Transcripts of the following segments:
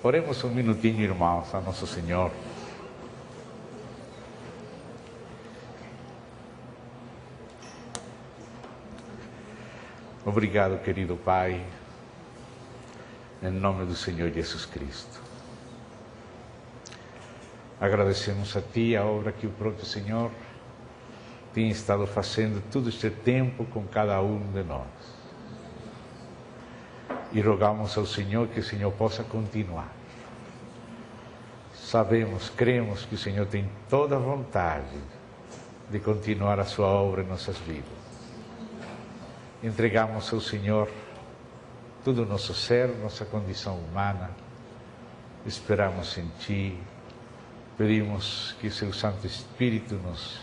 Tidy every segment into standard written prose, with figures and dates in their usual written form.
Oremos um minutinho, irmãos, a Nosso Senhor. Obrigado, querido Pai, em nome do Senhor Jesus Cristo. Agradecemos a Ti a obra que o próprio Senhor tem estado fazendo todo este tempo com cada um de nós. E rogamos ao Senhor que o Senhor possa continuar. Sabemos, cremos que o Senhor tem toda a vontade de continuar a sua obra em nossas vidas. Entregamos ao Senhor todo o nosso ser, nossa condição humana. Esperamos em Ti. Pedimos que Seu Santo Espírito nos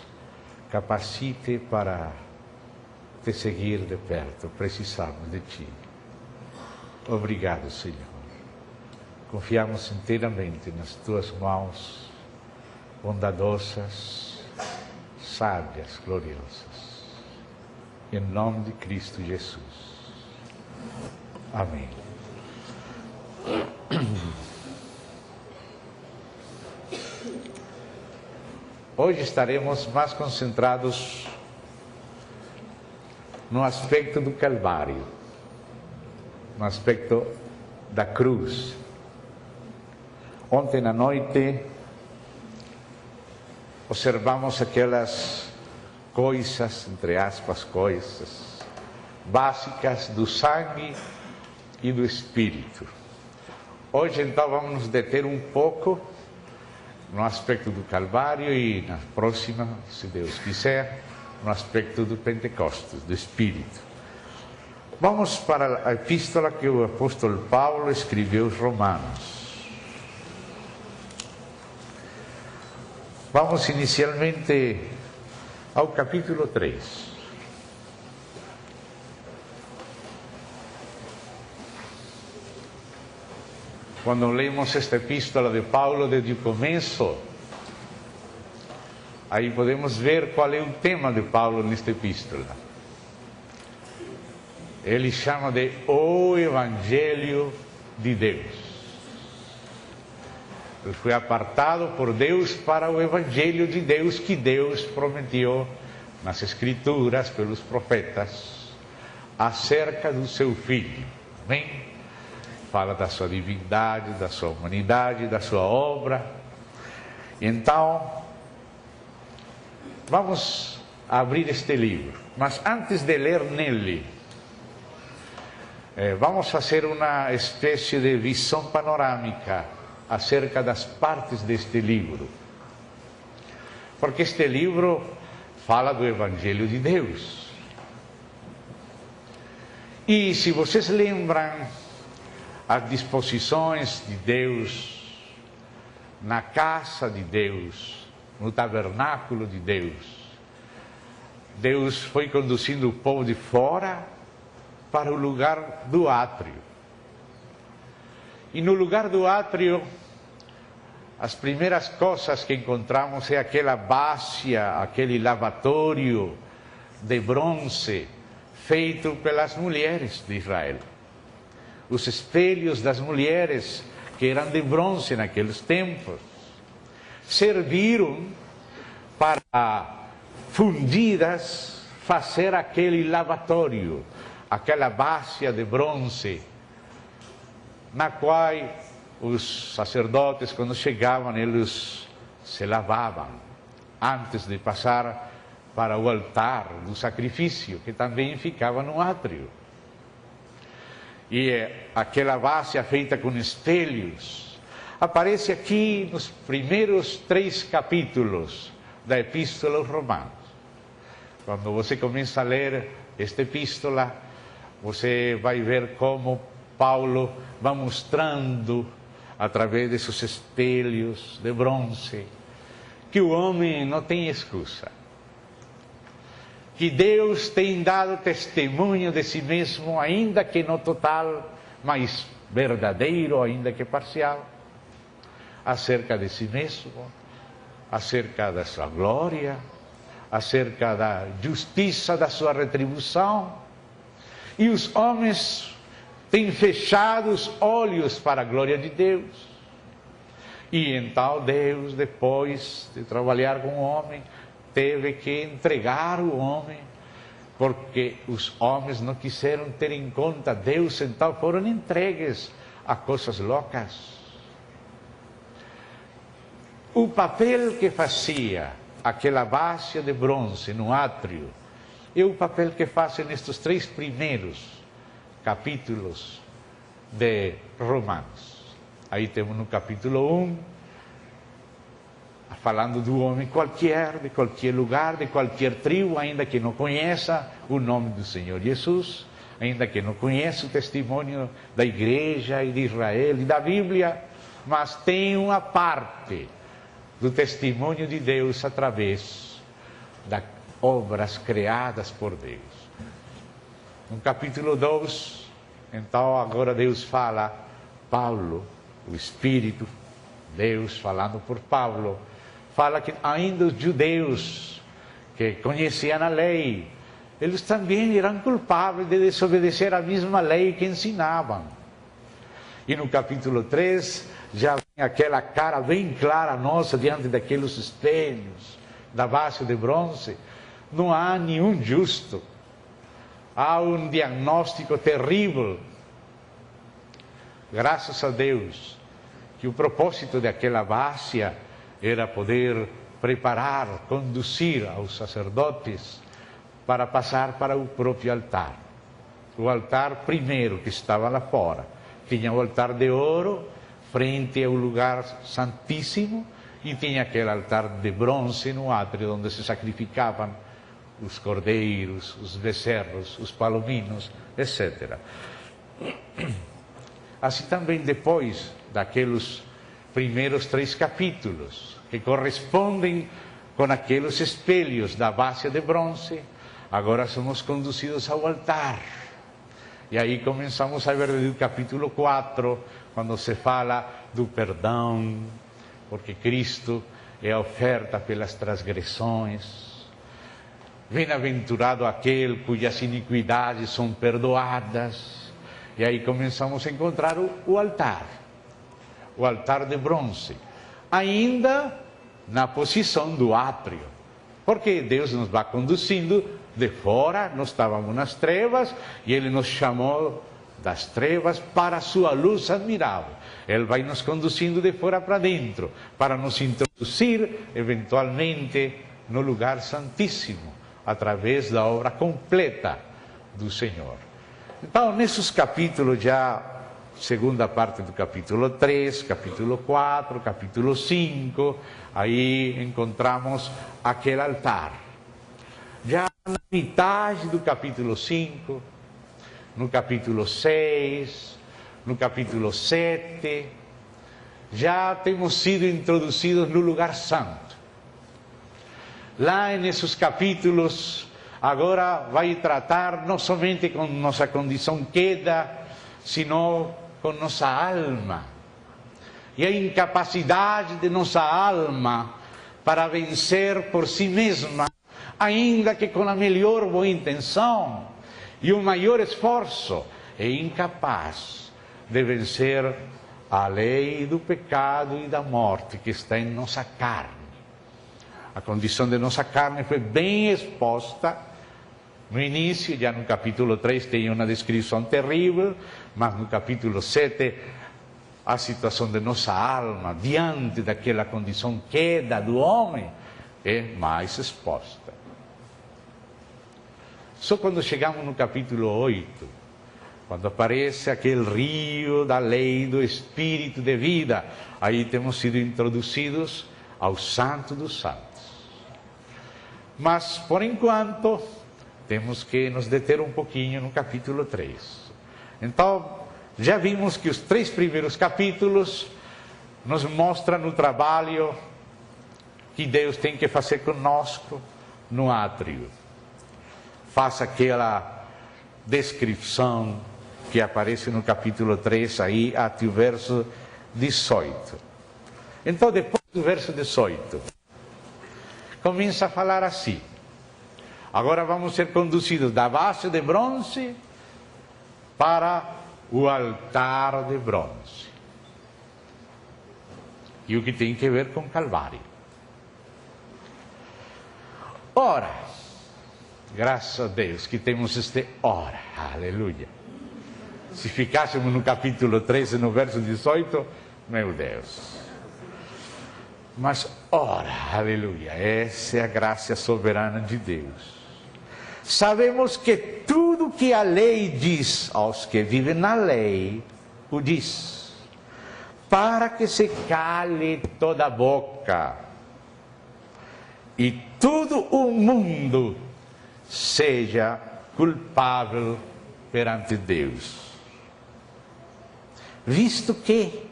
capacite para Te seguir de perto. Precisamos de Ti. Obrigado, Senhor. Confiamos inteiramente nas Tuas mãos bondadosas, sábias, gloriosas. Em nome de Cristo Jesus. Amém. Hoje estaremos mais concentrados no aspecto do Calvário, no aspecto da cruz. Ontem à noite observamos aquelas coisas, entre aspas, coisas básicas do sangue e do Espírito. Hoje então vamos nos deter um pouco no aspecto do Calvário e na próxima, se Deus quiser, no aspecto do Pentecostes, do Espírito. Vamos para a epístola que o apóstolo Paulo escreveu aos Romanos. Vamos inicialmente ao capítulo 3. Quando lemos esta epístola de Paulo desde o começo, aí podemos ver qual é o tema de Paulo nesta epístola. Ele chama de o Evangelho de Deus. Ele foi apartado por Deus para o Evangelho de Deus que Deus prometeu nas Escrituras pelos profetas acerca do seu Filho. Amém? Fala da sua divindade, da sua humanidade, da sua obra. Então, vamos abrir este livro. Mas antes de ler nele, vamos fazer uma espécie de visão panorâmica acerca das partes deste livro. Porque este livro fala do Evangelho de Deus. E se vocês lembram as disposições de Deus na casa de Deus, no tabernáculo de Deus, Deus foi conduzindo o povo de fora para o lugar do átrio. E no lugar do átrio, as primeiras coisas que encontramos é aquela básia, aquele lavatório de bronze feito pelas mulheres de Israel. Os espelhos das mulheres, que eram de bronze naqueles tempos, serviram para fundidas fazer aquele lavatório, aquela básia de bronze, na qual os sacerdotes, quando chegavam, eles se lavavam antes de passar para o altar do sacrifício, que também ficava no átrio. E aquela base feita com espelhos aparece aqui nos primeiros 3 capítulos da Epístola aos Romanos. Quando você começa a ler esta epístola, você vai ver como Paulo vai mostrando, através desses espelhos de bronze, que o homem não tem excusa. Que Deus tem dado testemunho de si mesmo, ainda que não total, mas verdadeiro, ainda que parcial, acerca de si mesmo, acerca da sua glória, acerca da justiça da sua retribuição. E os homens tem fechado os olhos para a glória de Deus. E então Deus, depois de trabalhar com o homem, teve que entregar o homem, porque os homens não quiseram ter em conta Deus, então foram entregues a coisas loucas. O papel que fazia aquela base de bronze no átrio é o papel que fazem nestes 3 primeiros capítulos de Romanos. Aí temos no capítulo 1, falando do homem qualquer, de qualquer lugar, de qualquer tribo, ainda que não conheça o nome do Senhor Jesus, ainda que não conheça o testemunho da igreja e de Israel e da Bíblia, mas tem uma parte do testemunho de Deus através das obras criadas por Deus. No capítulo 2, então agora Deus fala, Paulo, o Espírito, Deus falando por Paulo, fala que ainda os judeus que conheciam a lei, eles também eram culpáveis de desobedecer a mesma lei que ensinavam. E no capítulo 3, já vem aquela cara bem clara nossa diante daqueles espelhos da base de bronze. Não há nenhum justo. Há um diagnóstico terrível. Graças a Deus, que o propósito daquela base era poder preparar, conduzir aos sacerdotes para passar para o próprio altar. O altar primeiro que estava lá fora. Tinha o altar de ouro, frente ao lugar santíssimo, e tinha aquele altar de bronze no átrio, onde se sacrificavam os cordeiros, os becerros, os palominos, etc. Assim também depois daqueles primeiros 3 capítulos, que correspondem com aqueles espelhos da base de bronze, agora somos conduzidos ao altar. E aí começamos a ver do capítulo 4, quando se fala do perdão, porque Cristo é a oferta pelas transgressões. Bem-aventurado aquele cujas iniquidades são perdoadas. E aí começamos a encontrar o altar de bronze, ainda na posição do átrio, porque Deus nos vai conduzindo de fora. Nós estávamos nas trevas e Ele nos chamou das trevas para a sua luz admirável. Ele vai nos conduzindo de fora para dentro, para nos introduzir eventualmente no lugar santíssimo, através da obra completa do Senhor. Então, nesses capítulos já, segunda parte do capítulo 3, capítulo 4, capítulo 5, aí encontramos aquele altar. Já na metade do capítulo 5, no capítulo 6, no capítulo 7, já temos sido introduzidos no lugar santo. Lá nesses capítulos, agora vai tratar não somente com nossa condição queda, sino com nossa alma. E a incapacidade de nossa alma para vencer por si mesma, ainda que com a melhor boa intenção e o maior esforço, é incapaz de vencer a lei do pecado e da morte que está em nossa carne. A condição de nossa carne foi bem exposta no início, já no capítulo 3 tem uma descrição terrível, mas no capítulo 7 a situação de nossa alma diante daquela condição queda do homem é mais exposta. Só quando chegamos no capítulo 8, quando aparece aquele rio da lei do Espírito de vida, aí temos sido introduzidos ao Santo dos Santos. Mas, por enquanto, temos que nos deter um pouquinho no capítulo 3. Então, já vimos que os 3 primeiros capítulos nos mostram o trabalho que Deus tem que fazer conosco no átrio. Faça aquela descrição que aparece no capítulo 3, aí até o verso 18. Então, depois do verso 18, começa a falar assim: agora vamos ser conduzidos da base de bronze para o altar de bronze. E o que tem a ver com Calvário. Ora, graças a Deus que temos este ora, aleluia. Se ficássemos no capítulo 13, no verso 18, meu Deus. Mas ora, aleluia, essa é a graça soberana de Deus. Sabemos que tudo que a lei diz aos que vivem na lei, o diz, para que se cale toda a boca e todo o mundo seja culpável perante Deus. Visto que,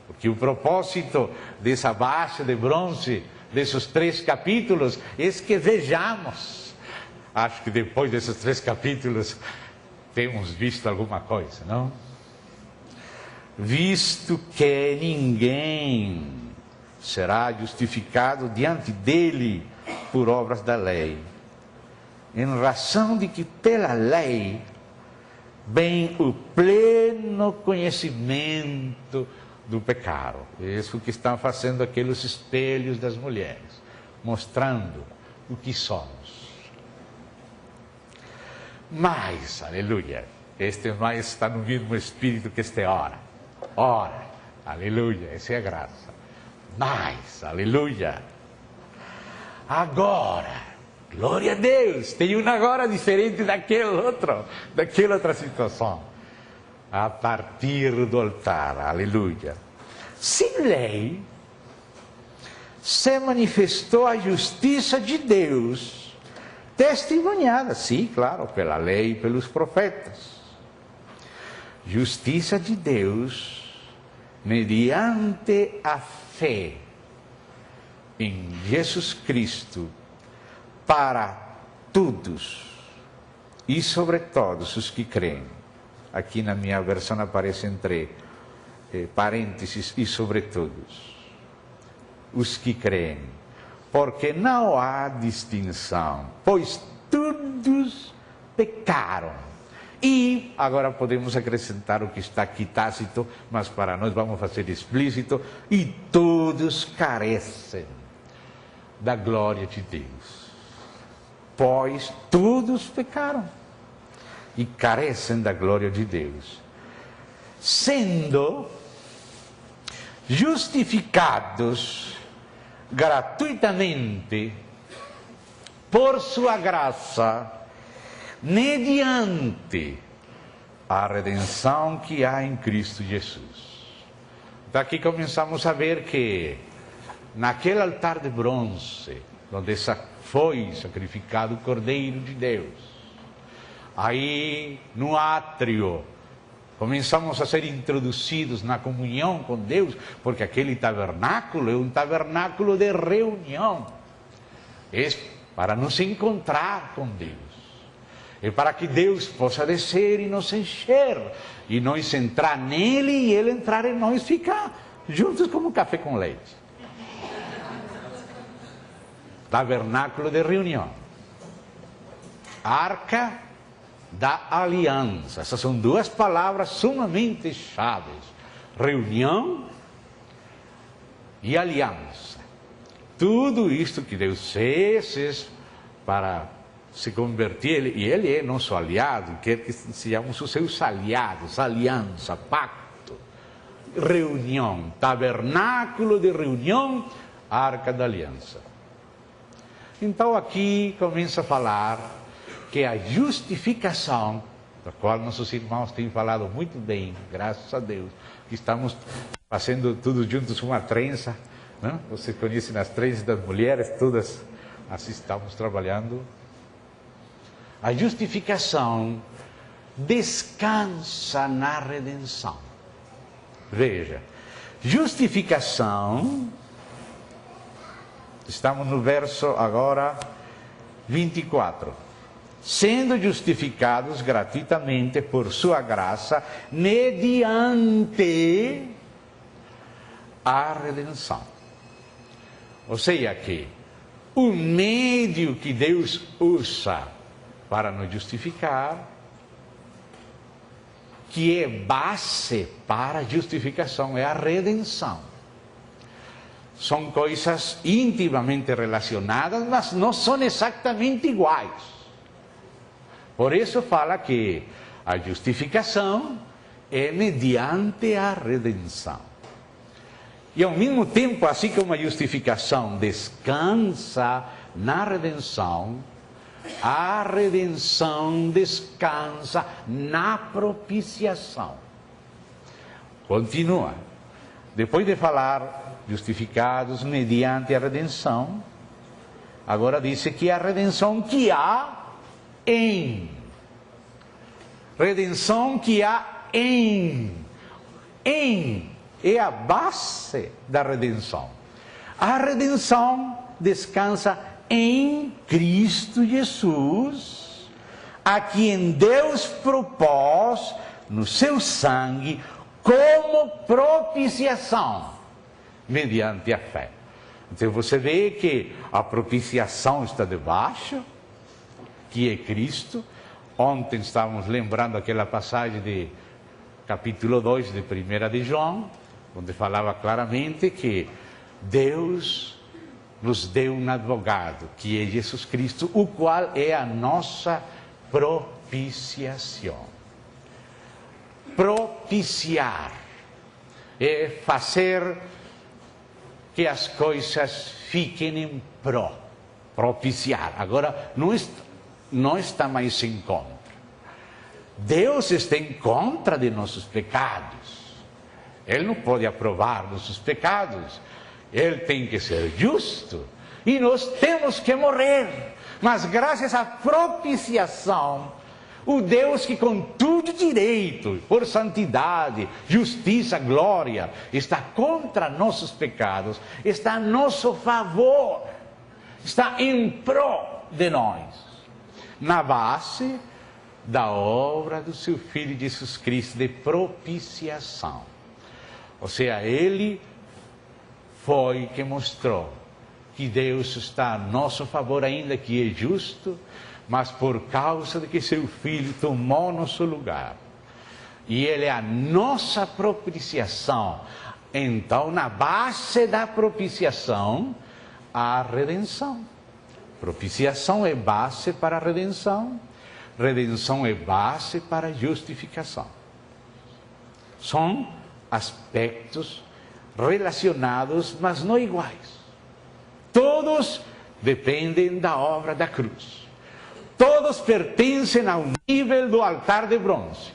porque o propósito dessa base de bronze, desses 3 capítulos, é que vejamos. Acho que depois desses 3 capítulos temos visto alguma coisa, não? Visto que ninguém será justificado diante dele por obras da lei, em razão de que pela lei vem o pleno conhecimento do pecado. É isso que estão fazendo aqueles espelhos das mulheres, mostrando o que somos. Mas, aleluia, este mais está no mesmo espírito que este ora. Ora, aleluia, essa é a graça. Mas, aleluia, agora, glória a Deus, tem um agora diferente daquela outra situação. A partir do altar, aleluia. Sem lei, se manifestou a justiça de Deus, testemunhada, sim, claro, pela lei e pelos profetas. Justiça de Deus, mediante a fé em Jesus Cristo, para todos e sobre todos os que creem. Aqui na minha versão aparece entre parênteses e sobre todos os que creem, porque não há distinção, pois todos pecaram. E agora podemos acrescentar o que está aqui tácito, mas para nós vamos fazer explícito, e todos carecem da glória de Deus, pois todos pecaram e carecem da glória de Deus, sendo justificados gratuitamente por sua graça, mediante a redenção que há em Cristo Jesus. Daqui começamos a ver que naquele altar de bronze, onde foi sacrificado o Cordeiro de Deus, aí no átrio, começamos a ser introduzidos na comunhão com Deus, porque aquele tabernáculo é um tabernáculo de reunião. É para nos encontrar com Deus. É para que Deus possa descer e nos encher, e nós entrar nele e ele entrar em nós, ficar juntos como um café com leite. Tabernáculo de reunião. Arca da aliança. Essas são 2 palavras sumamente chaves: reunião e aliança. Tudo isto que Deus fez para se convertir, e Ele é nosso aliado, quer que sejamos os seus aliados, aliança, pacto, reunião, tabernáculo de reunião, arca da aliança. Então aqui começa a falar que a justificação, da qual nossos irmãos têm falado muito bem, graças a Deus, que estamos fazendo tudo juntos uma trença, né? Vocês conhecem as trenzas das mulheres, todas assim estamos trabalhando. A justificação descansa na redenção. Veja, justificação, estamos no verso agora 24. Sendo justificados gratuitamente por sua graça, mediante a redenção. Ou seja, que o meio que Deus usa para nos justificar que é base para a justificação, é a redenção. São coisas intimamente relacionadas, mas não são exatamente iguais. Por isso fala que a justificação é mediante a redenção. E ao mesmo tempo, assim como a justificação descansa na redenção, a redenção descansa na propiciação. Continua. Depois de falar justificados mediante a redenção, agora diz que a redenção que há em. Redenção que há em. Em é a base da redenção. A redenção descansa em Cristo Jesus, a quem Deus propôs no seu sangue como propiciação, mediante a fé. Então você vê que a propiciação está debaixo, que é Cristo. Ontem estávamos lembrando aquela passagem de capítulo 2 de 1 de João, onde falava claramente que Deus nos deu um advogado, que é Jesus Cristo, o qual é a nossa propiciação. Propiciar é fazer que as coisas fiquem em pró. Propiciar. Agora, não está mais em contra. Deus está em contra de nossos pecados. Ele não pode aprovar nossos pecados. Ele tem que ser justo. E nós temos que morrer. Mas graças à propiciação, o Deus que com tudo direito, por santidade, justiça, glória, está contra nossos pecados, está a nosso favor, está em pró de nós, na base da obra do seu Filho Jesus Cristo de propiciação. Ou seja, Ele foi que mostrou que Deus está a nosso favor, ainda que é justo, mas por causa de que seu Filho tomou nosso lugar. E Ele é a nossa propiciação. Então, na base da propiciação, a redenção. Propiciação é base para a redenção. Redenção é base para a justificação. São aspectos relacionados, mas não iguais. Todos dependem da obra da cruz. Todos pertencem ao nível do altar de bronze.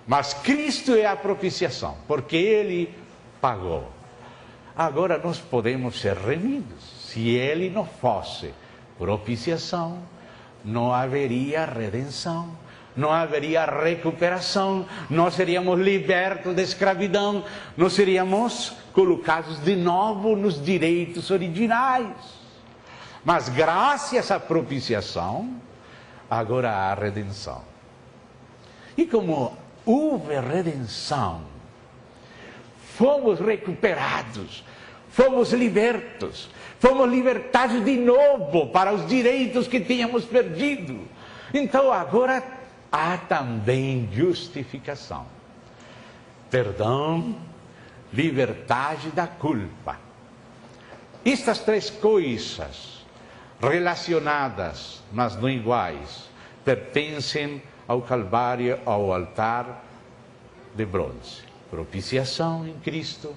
Mas Cristo é a propiciação, porque Ele pagou. Agora nós podemos ser remidos. Se Ele não fosse propiciação, não haveria redenção, não haveria recuperação, nós seríamos libertos da escravidão, nós seríamos colocados de novo nos direitos originais. Mas graças à propiciação, agora há redenção. E como houve redenção, fomos recuperados, fomos libertos, fomos libertados de novo para os direitos que tínhamos perdido. Então agora há também justificação, perdão, liberdade da culpa. Estas três coisas relacionadas, mas não iguais, pertencem ao Calvário, ao altar de bronze. Propiciação em Cristo,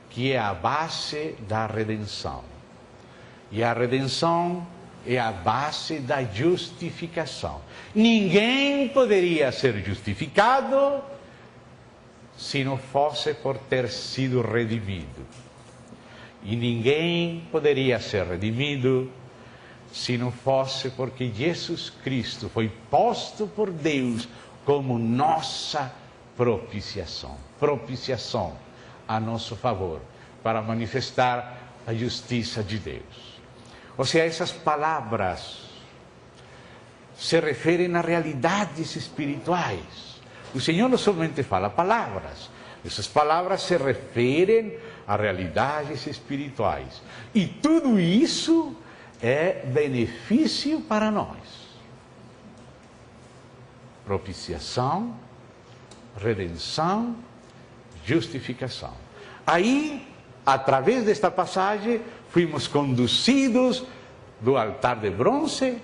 que é a base da redenção. E a redenção é a base da justificação. Ninguém poderia ser justificado se não fosse por ter sido redimido. E ninguém poderia ser redimido se não fosse porque Jesus Cristo foi posto por Deus como nossa propiciação. Propiciação a nosso favor, para manifestar a justiça de Deus. Ou seja, essas palavras se referem a realidades espirituais. O Senhor não somente fala palavras, essas palavras se referem a realidades espirituais. E tudo isso é benefício para nós. Propiciação, redenção, justificação. Aí, através desta passagem, fomos conduzidos do altar de bronze,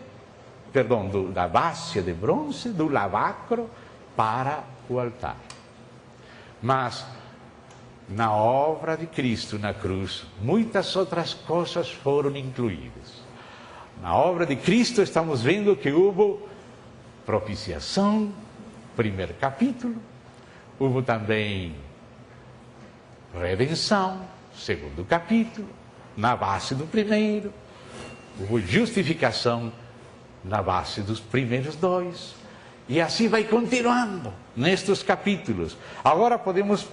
da base de bronze, do lavacro, para o altar. Mas, na obra de Cristo na cruz, muitas outras coisas foram incluídas. Na obra de Cristo estamos vendo que houve propiciação, primeiro capítulo, houve também redenção, segundo capítulo, na base do primeiro, houve justificação na base dos primeiros dois, e assim vai continuando nestes capítulos. Agora podemos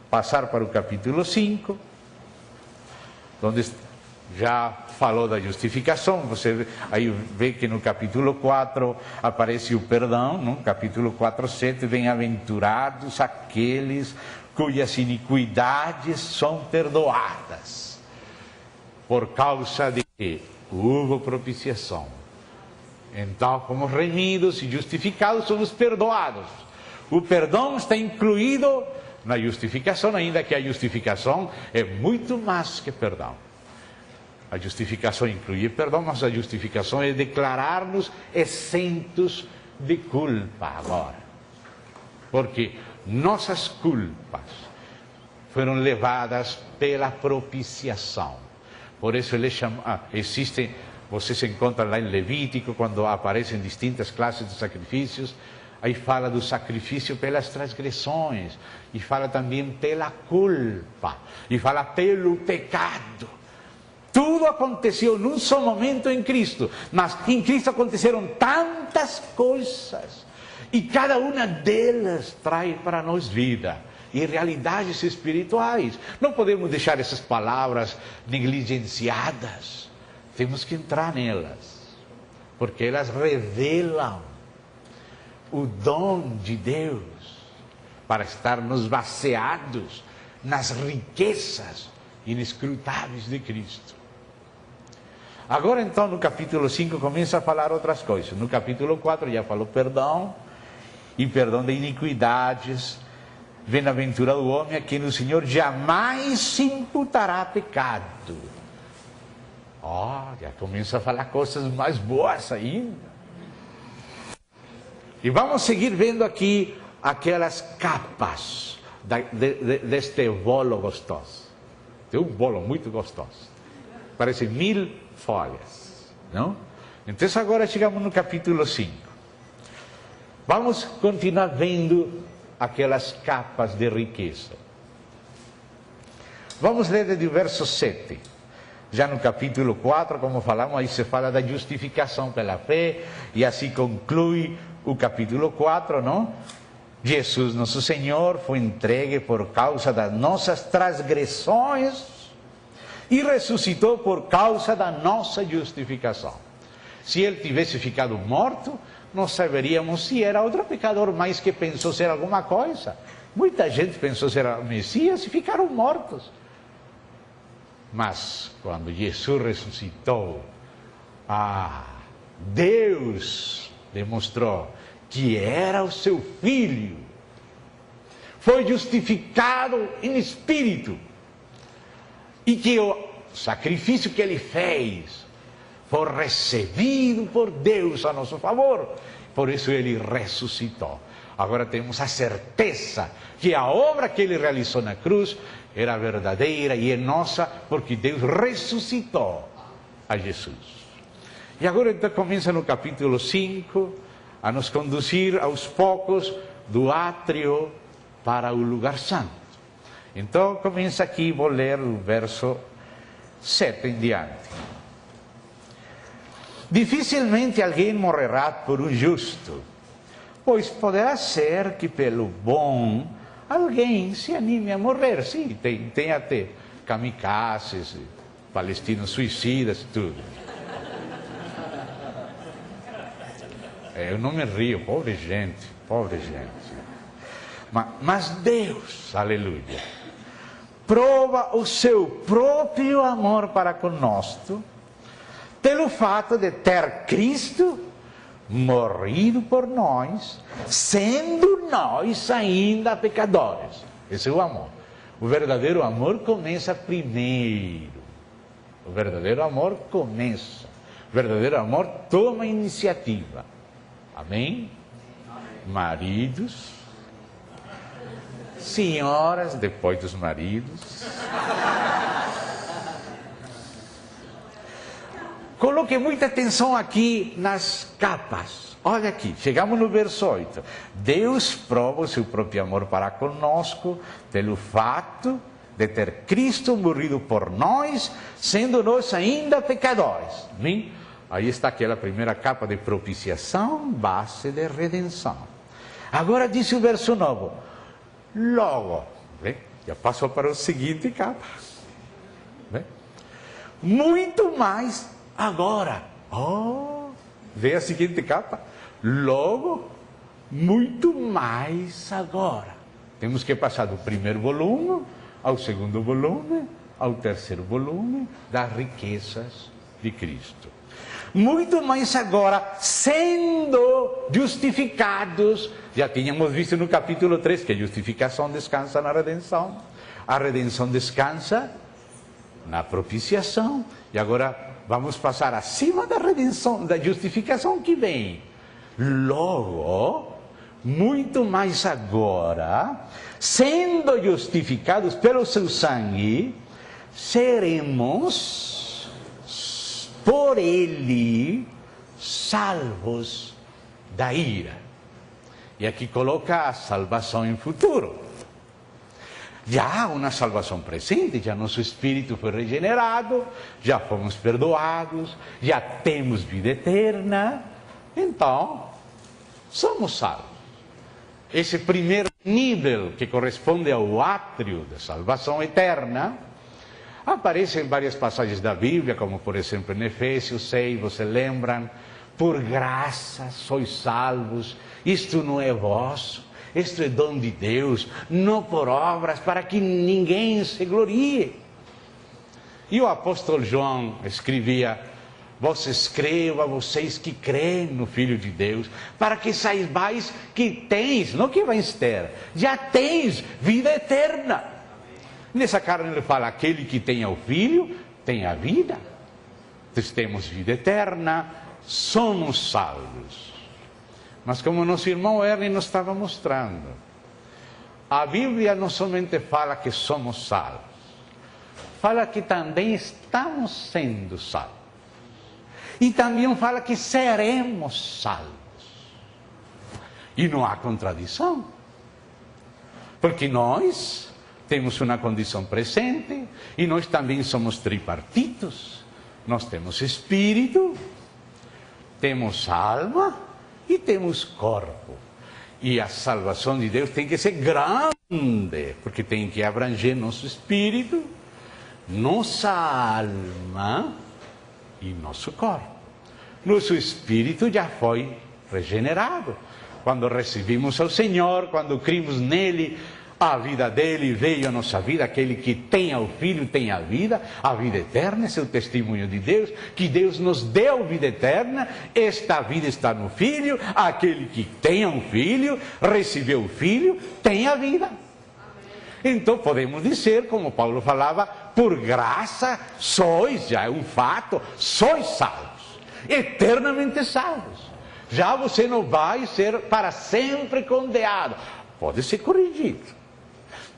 passar para o capítulo 5, onde já falou da justificação. Você aí vê que no capítulo 4 aparece o perdão, no capítulo 4:7, bem-aventurados aqueles cujas iniquidades são perdoadas, por causa de que houve propiciação. Então, como remidos e justificados, somos perdoados. O perdão está incluído na justificação, ainda que a justificação é muito mais que perdão. A justificação inclui perdão, mas a justificação é declarar-nos isentos de culpa agora. Porque nossas culpas foram levadas pela propiciação. Por isso ele chama, existem, você se encontra lá em Levítico, quando aparecem distintas classes de sacrifícios, aí fala do sacrifício pelas transgressões, e fala também pela culpa, e fala pelo pecado. Tudo aconteceu num só momento em Cristo, mas em Cristo aconteceram tantas coisas, e cada uma delas traz para nós vida e realidades espirituais. Não podemos deixar essas palavras negligenciadas, temos que entrar nelas, porque elas revelam o dom de Deus para estarmos baseados nas riquezas inescrutáveis de Cristo. Agora então no capítulo 5 começa a falar outras coisas. No capítulo 4 já falou perdão, e perdão de iniquidades. Bem-aventurado o homem a quem o Senhor jamais se imputará pecado. Já começa a falar coisas mais boas ainda. E vamos seguir vendo aqui aquelas capas deste bolo gostoso. Tem um bolo muito gostoso. Parece 1000 folhas, não? Então agora chegamos no capítulo 5. Vamos continuar vendo aquelas capas de riqueza. Vamos ler desde o verso 7. Já no capítulo 4, como falamos, aí se fala da justificação pela fé, e assim conclui o capítulo 4, não? Jesus, nosso Senhor, foi entregue por causa das nossas transgressões e ressuscitou por causa da nossa justificação. Se ele tivesse ficado morto, nós saberíamos se era outro pecador mais que pensou ser alguma coisa. Muita gente pensou ser o Messias e ficaram mortos. Mas quando Jesus ressuscitou, Deus demonstrou que era o seu Filho. Foi justificado em espírito. E que o sacrifício que ele fez foi recebido por Deus a nosso favor. Por isso ele ressuscitou. Agora temos a certeza que a obra que ele realizou na cruz era verdadeira e é nossa, porque Deus ressuscitou a Jesus. E agora então começa no capítulo 5 a nos conduzir aos poucos do átrio para o lugar santo. Então começa aqui, vou ler o verso 7 em diante. Dificilmente alguém morrerá por um justo, pois poderá ser que pelo bom alguém se anime a morrer. Sim, tem até kamikazes, palestinos suicidas, tudo. Eu não me rio, pobre gente. Mas Deus, aleluia, prova o seu próprio amor para conosco pelo fato de ter Cristo morrido por nós, sendo nós ainda pecadores. Esse é o amor. O verdadeiro amor começa primeiro. O verdadeiro amor começa. O verdadeiro amor toma iniciativa. Amém? Maridos, senhoras depois dos maridos. Coloque muita atenção aqui nas capas. Olha aqui, chegamos no verso 8. Deus prova o seu próprio amor para conosco pelo fato de ter Cristo morrido por nós, sendo nós ainda pecadores. Bem, aí está aquela primeira capa de propiciação, base de redenção. Agora diz o verso 9. Logo, bem, já passou para o seguinte capa. Bem, muito mais agora. Vê a seguinte capa. Logo, muito mais agora. Temos que passar do primeiro volume ao segundo volume, ao terceiro volume das riquezas de Cristo. Muito mais agora, sendo justificados. Já tínhamos visto no capítulo 3 que a justificação descansa na redenção. A redenção descansa na propiciação. E agora vamos passar acima da redenção, da justificação que vem. Logo, muito mais agora, sendo justificados pelo seu sangue, seremos por ele salvos da ira. E aqui coloca a salvação em futuro. Já há uma salvação presente, já nosso espírito foi regenerado, já fomos perdoados, já temos vida eterna, então somos salvos. Esse primeiro nível, que corresponde ao átrio da salvação eterna, aparece em várias passagens da Bíblia, como por exemplo em Efésios 6, vocês lembram? Por graça sois salvos, isto não é vosso, isto é dom de Deus, não por obras, para que ninguém se glorie. E o apóstolo João escrevia: vós escreva, vocês que creem no Filho de Deus, para que saibais que tens, não que vais ter, já tens vida eterna. Nessa carta ele fala: aquele que tem o Filho, tem a vida. Nós temos vida eterna, somos salvos. Mas como nosso irmão Ernie nos estava mostrando, a Bíblia não somente fala que somos salvos, fala que também estamos sendo salvos. E também fala que seremos salvos. E não há contradição. Porque nós temos uma condição presente e nós também somos tripartitos. Nós temos espírito, temos alma e temos corpo. E a salvação de Deus tem que ser grande, porque tem que abranger nosso espírito, nossa alma e nosso corpo. Nosso espírito já foi regenerado. Quando recebimos ao Senhor, quando cremos nele, a vida dele veio à nossa vida. Aquele que tem ao Filho tem a vida eterna. Esse é o testemunho de Deus, que Deus nos deu vida eterna. Esta vida está no Filho. Aquele que tem um Filho, recebeu o Filho, tem a vida. Então podemos dizer, como Paulo falava, por graça sois, já é um fato, sois salvos, eternamente salvos. Já você não vai ser para sempre condenado. Pode ser corrigido,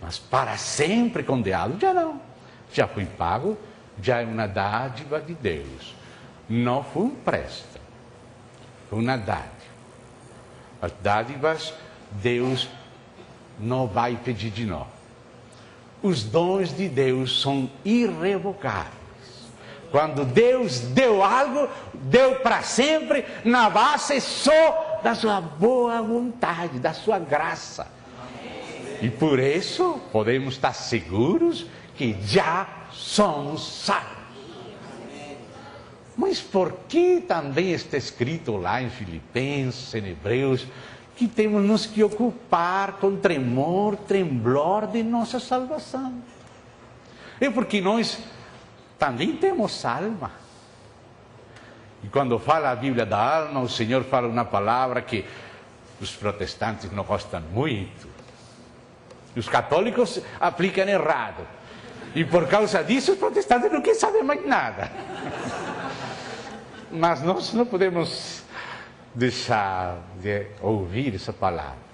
mas para sempre condenado já não. Já foi pago, já é uma dádiva de Deus. Não foi um préstamo, foi uma dádiva. As dádivas Deus não vai pedir de nós. Os dons de Deus são irrevocáveis. Quando Deus deu algo, deu para sempre, na base só da sua boa vontade, da sua graça. E por isso podemos estar seguros que já somos salvos. Mas por que também está escrito lá em Filipenses, em Hebreus, que temos nos que ocupar com tremor, tremblor de nossa salvação? É porque nós também temos alma. E quando fala a Bíblia da alma, o Senhor fala uma palavra que os protestantes não gostam muito. Os católicos aplicam errado. E por causa disso, os protestantes não querem saber mais nada. Mas nós não podemos deixar de ouvir essa palavra.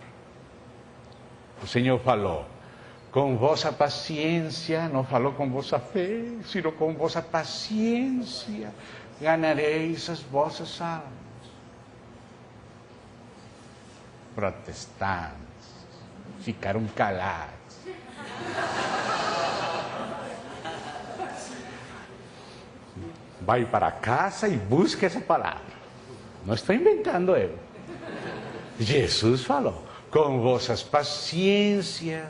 O Senhor falou, com vossa paciência, não falou com vossa fé, sino com vossa paciência, ganareis as vossas almas. Protestantes ficaram calados. Vai para casa e busca essa palavra. Não estou inventando eu. Jesus falou, com vossas paciências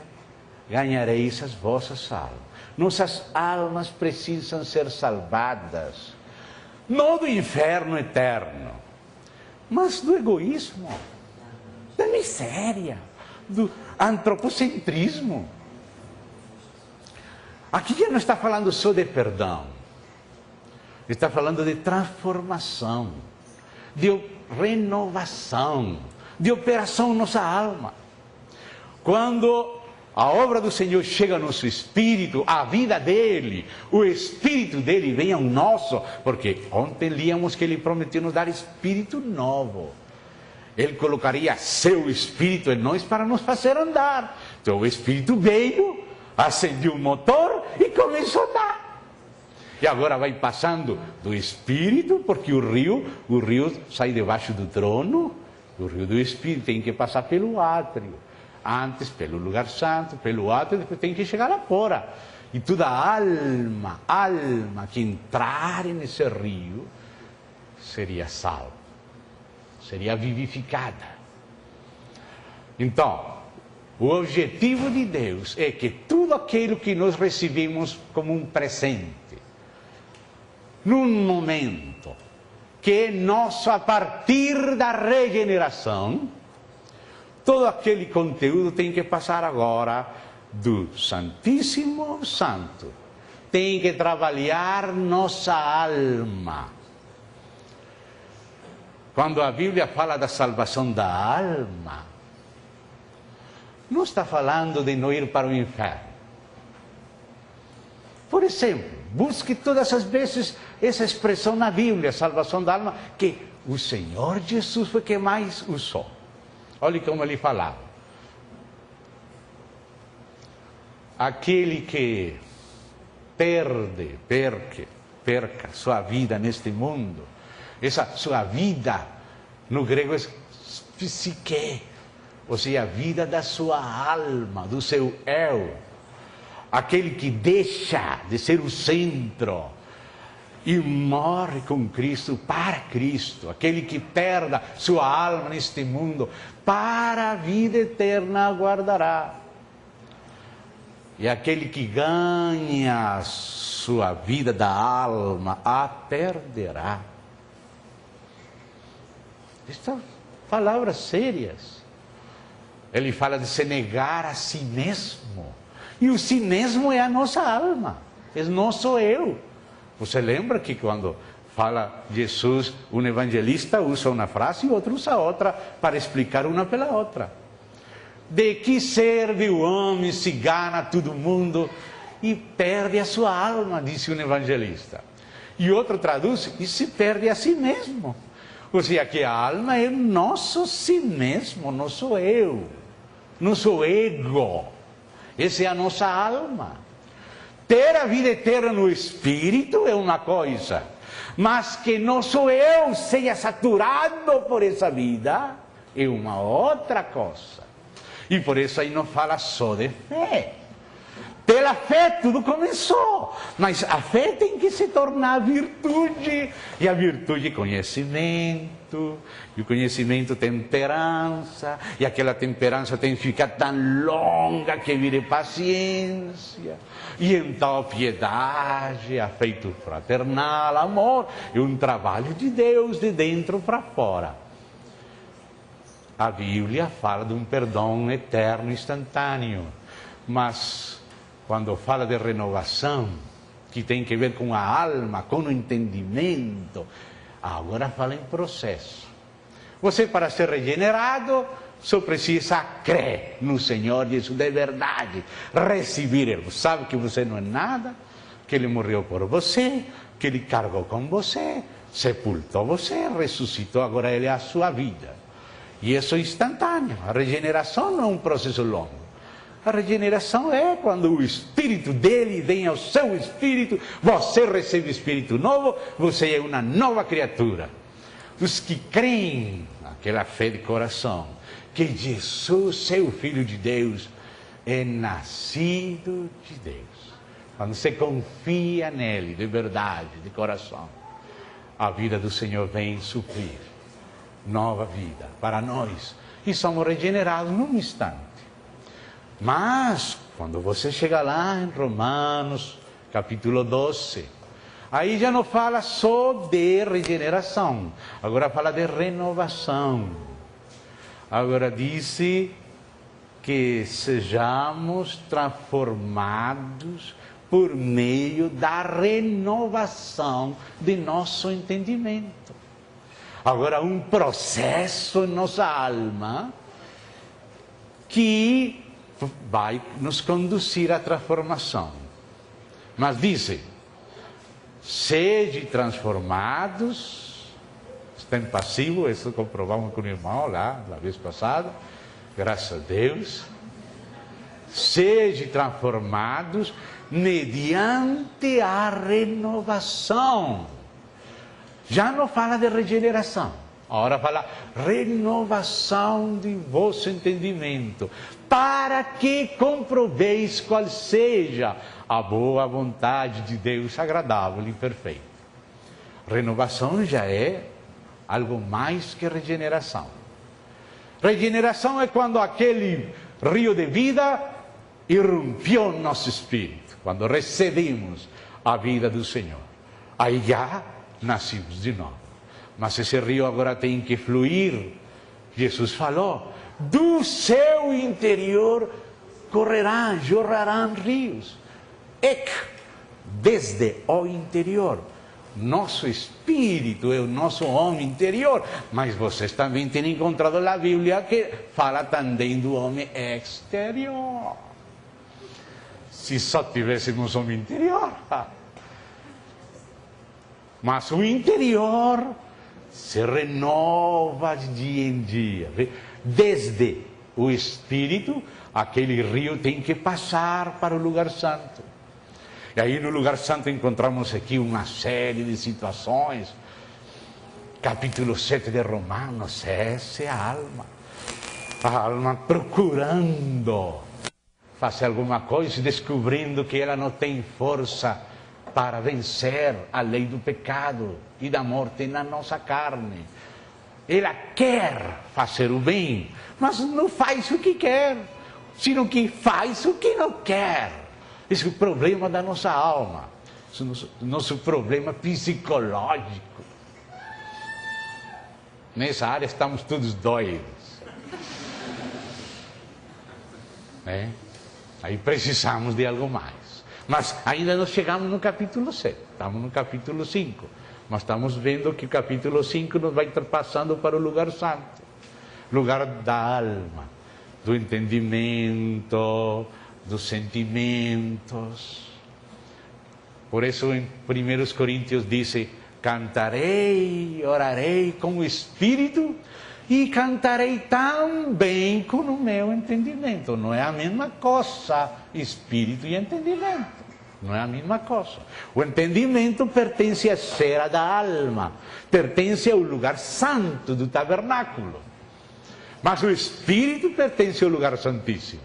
ganhareis as vossas almas. Nossas almas precisam ser salvadas, não do inferno eterno, mas do egoísmo, da miséria, do antropocentrismo. Aqui já não está falando só de perdão, está falando de transformação, de renovação, de operação nossa alma. Quando a obra do Senhor chega no nosso espírito, a vida dele, o espírito dele vem ao nosso, porque ontem líamos que ele prometeu nos dar espírito novo. Ele colocaria seu espírito em nós para nos fazer andar. Então o espírito veio, acendeu o motor e começou a andar. E agora vai passando do espírito, porque o rio sai debaixo do trono, o rio do espírito tem que passar pelo átrio. Antes pelo lugar santo, pelo átrio, depois tem que chegar lá fora. E toda alma que entrar nesse rio, seria salva, seria vivificada. Então, o objetivo de Deus é que tudo aquilo que nós recebemos como um presente, num momento que é nosso a partir da regeneração, todo aquele conteúdo tem que passar agora do Santíssimo ao Santo. Tem que trabalhar nossa alma. Quando a Bíblia fala da salvação da alma, não está falando de não ir para o inferno. Por exemplo, busque todas as vezes essa expressão na Bíblia, salvação da alma, que o Senhor Jesus foi quem mais usou. Olha como ele falava. Aquele que perca sua vida neste mundo, essa sua vida, no grego é psique, ou seja, a vida da sua alma, do seu eu. Aquele que deixa de ser o centro e morre com Cristo, para Cristo. Aquele que perda sua alma neste mundo, para a vida eterna aguardará. E aquele que ganha sua vida da alma, a perderá. Estas palavras sérias. Ele fala de se negar a si mesmo. E o si mesmo é a nossa alma, é nosso eu. Você lembra que quando fala Jesus, um evangelista usa uma frase e outro usa outra para explicar uma pela outra. De que serve o homem se gana todo mundo e perde a sua alma, disse um evangelista. E outro traduz, e se perde a si mesmo. Ou seja, que a alma é nosso si mesmo, nosso eu, nosso ego. Essa é a nossa alma. Ter a vida eterna no Espírito é uma coisa, mas que nosso eu seja saturado por essa vida é uma outra coisa. E por isso aí não fala só de fé. Pela fé tudo começou, mas a fé tem que se tornar virtude, e a virtude conhecimento, e o conhecimento temperança, e aquela temperança tem que ficar tão longa que vire paciência, e então piedade, afeto fraternal, amor, é um trabalho de Deus de dentro para fora. A Bíblia fala de um perdão eterno, instantâneo, mas quando fala de renovação, que tem que ver com a alma, com o entendimento, Agora fala em processo. Você, para ser regenerado, só precisa crer no Senhor Jesus de verdade, receber Ele. Sabe que você não é nada, que Ele morreu por você, que Ele carregou com você, sepultou você, ressuscitou, agora Ele é a sua vida. E isso é instantâneo. A regeneração não é um processo longo. A regeneração é quando o Espírito dele vem ao seu Espírito, você recebe Espírito novo, você é uma nova criatura. Os que creem, aquela fé de coração, que Jesus, seu Filho de Deus, é nascido de Deus. Quando você confia nele, de verdade, de coração, a vida do Senhor vem suprir nova vida para nós. E somos regenerados num instante. Mas, quando você chega lá em Romanos, capítulo 12, aí já não fala só de regeneração, agora fala de renovação. Agora diz que sejamos transformados por meio da renovação de nosso entendimento. Agora, um processo em nossa alma que vai nos conduzir à transformação. Mas dizem, sejam transformados, está em passivo, isso comprovamos com o irmão lá, na vez passada, graças a Deus. Sejam transformados mediante a renovação. Já não fala de regeneração, agora fala renovação de vosso entendimento, para que comproveis qual seja a boa vontade de Deus, agradável e perfeita. Renovação já é algo mais que regeneração. Regeneração é quando aquele rio de vida irrompiu no nosso espírito, quando recebemos a vida do Senhor. Aí já nascemos de novo. Mas esse rio agora tem que fluir. Jesus falou, do seu interior jorrarão rios. Desde o interior. Nosso espírito é o nosso homem interior. Mas vocês também têm encontrado na Bíblia que fala também do homem exterior. Se só tivéssemos homem interior. Mas o interior se renova de dia em dia. Desde o Espírito, aquele rio tem que passar para o lugar santo. E aí no lugar santo encontramos aqui uma série de situações. Capítulo 7 de Romanos, essa é a alma. A alma procurando fazer alguma coisa e descobrindo que ela não tem força para vencer a lei do pecado e da morte na nossa carne. Ela quer fazer o bem, mas não faz o que quer, sino que faz o que não quer. Esse é o problema da nossa alma, esse é o nosso problema psicológico. Nessa área estamos todos doidos. Aí precisamos de algo mais. Mas ainda não chegamos no capítulo 7, estamos no capítulo 5. Mas estamos vendo que o capítulo 5 nos vai passando para o lugar santo. Lugar da alma, do entendimento, dos sentimentos. Por isso em 1 Coríntios diz, cantarei, orarei com o Espírito e cantarei também com o meu entendimento. Não é a mesma coisa, Espírito e entendimento. Não é a mesma coisa. O entendimento pertence à esfera da alma, pertence ao lugar santo do tabernáculo. Mas o Espírito pertence ao lugar santíssimo.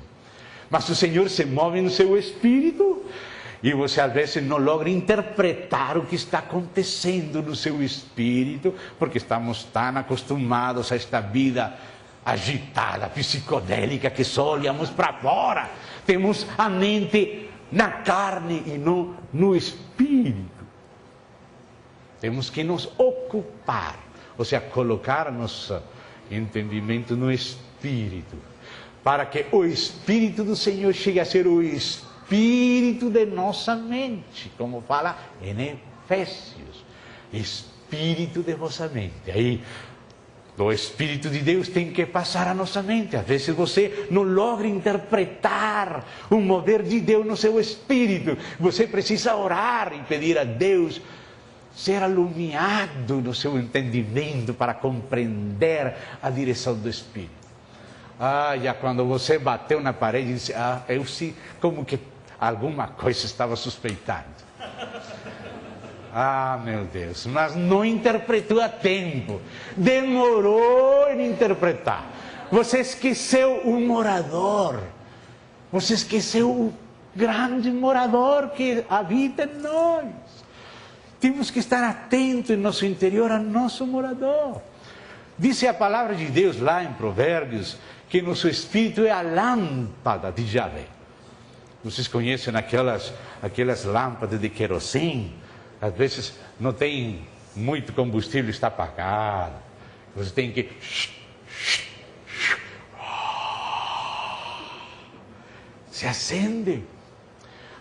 Mas o Senhor se move no seu Espírito e você às vezes não logra interpretar o que está acontecendo no seu Espírito, porque estamos tão acostumados a esta vida agitada, psicodélica, que só olhamos para fora. Temos a mente na carne e não no Espírito. Temos que nos ocupar, ou seja, colocar nosso entendimento no Espírito, para que o Espírito do Senhor chegue a ser o Espírito de nossa mente, como fala em Efésios. Espírito espírito de vossa mente. Aí, o Espírito de Deus tem que passar a nossa mente. Às vezes você não logra interpretar o mover de Deus no seu espírito. Você precisa orar e pedir a Deus ser iluminado no seu entendimento para compreender a direção do Espírito. Já quando você bateu na parede e disse, eu sei como que alguma coisa estava suspeitando. Meu Deus, mas não interpretou a tempo, demorou em interpretar. Você esqueceu o morador, você esqueceu o grande morador que habita em nós. Temos que estar atentos em nosso interior a nosso morador. Diz a palavra de Deus lá em Provérbios, que nosso espírito é a lâmpada de Javé. Vocês conhecem aquelas lâmpadas de querosene? Às vezes não tem muito combustível, está apagado. Você tem que... Se acende.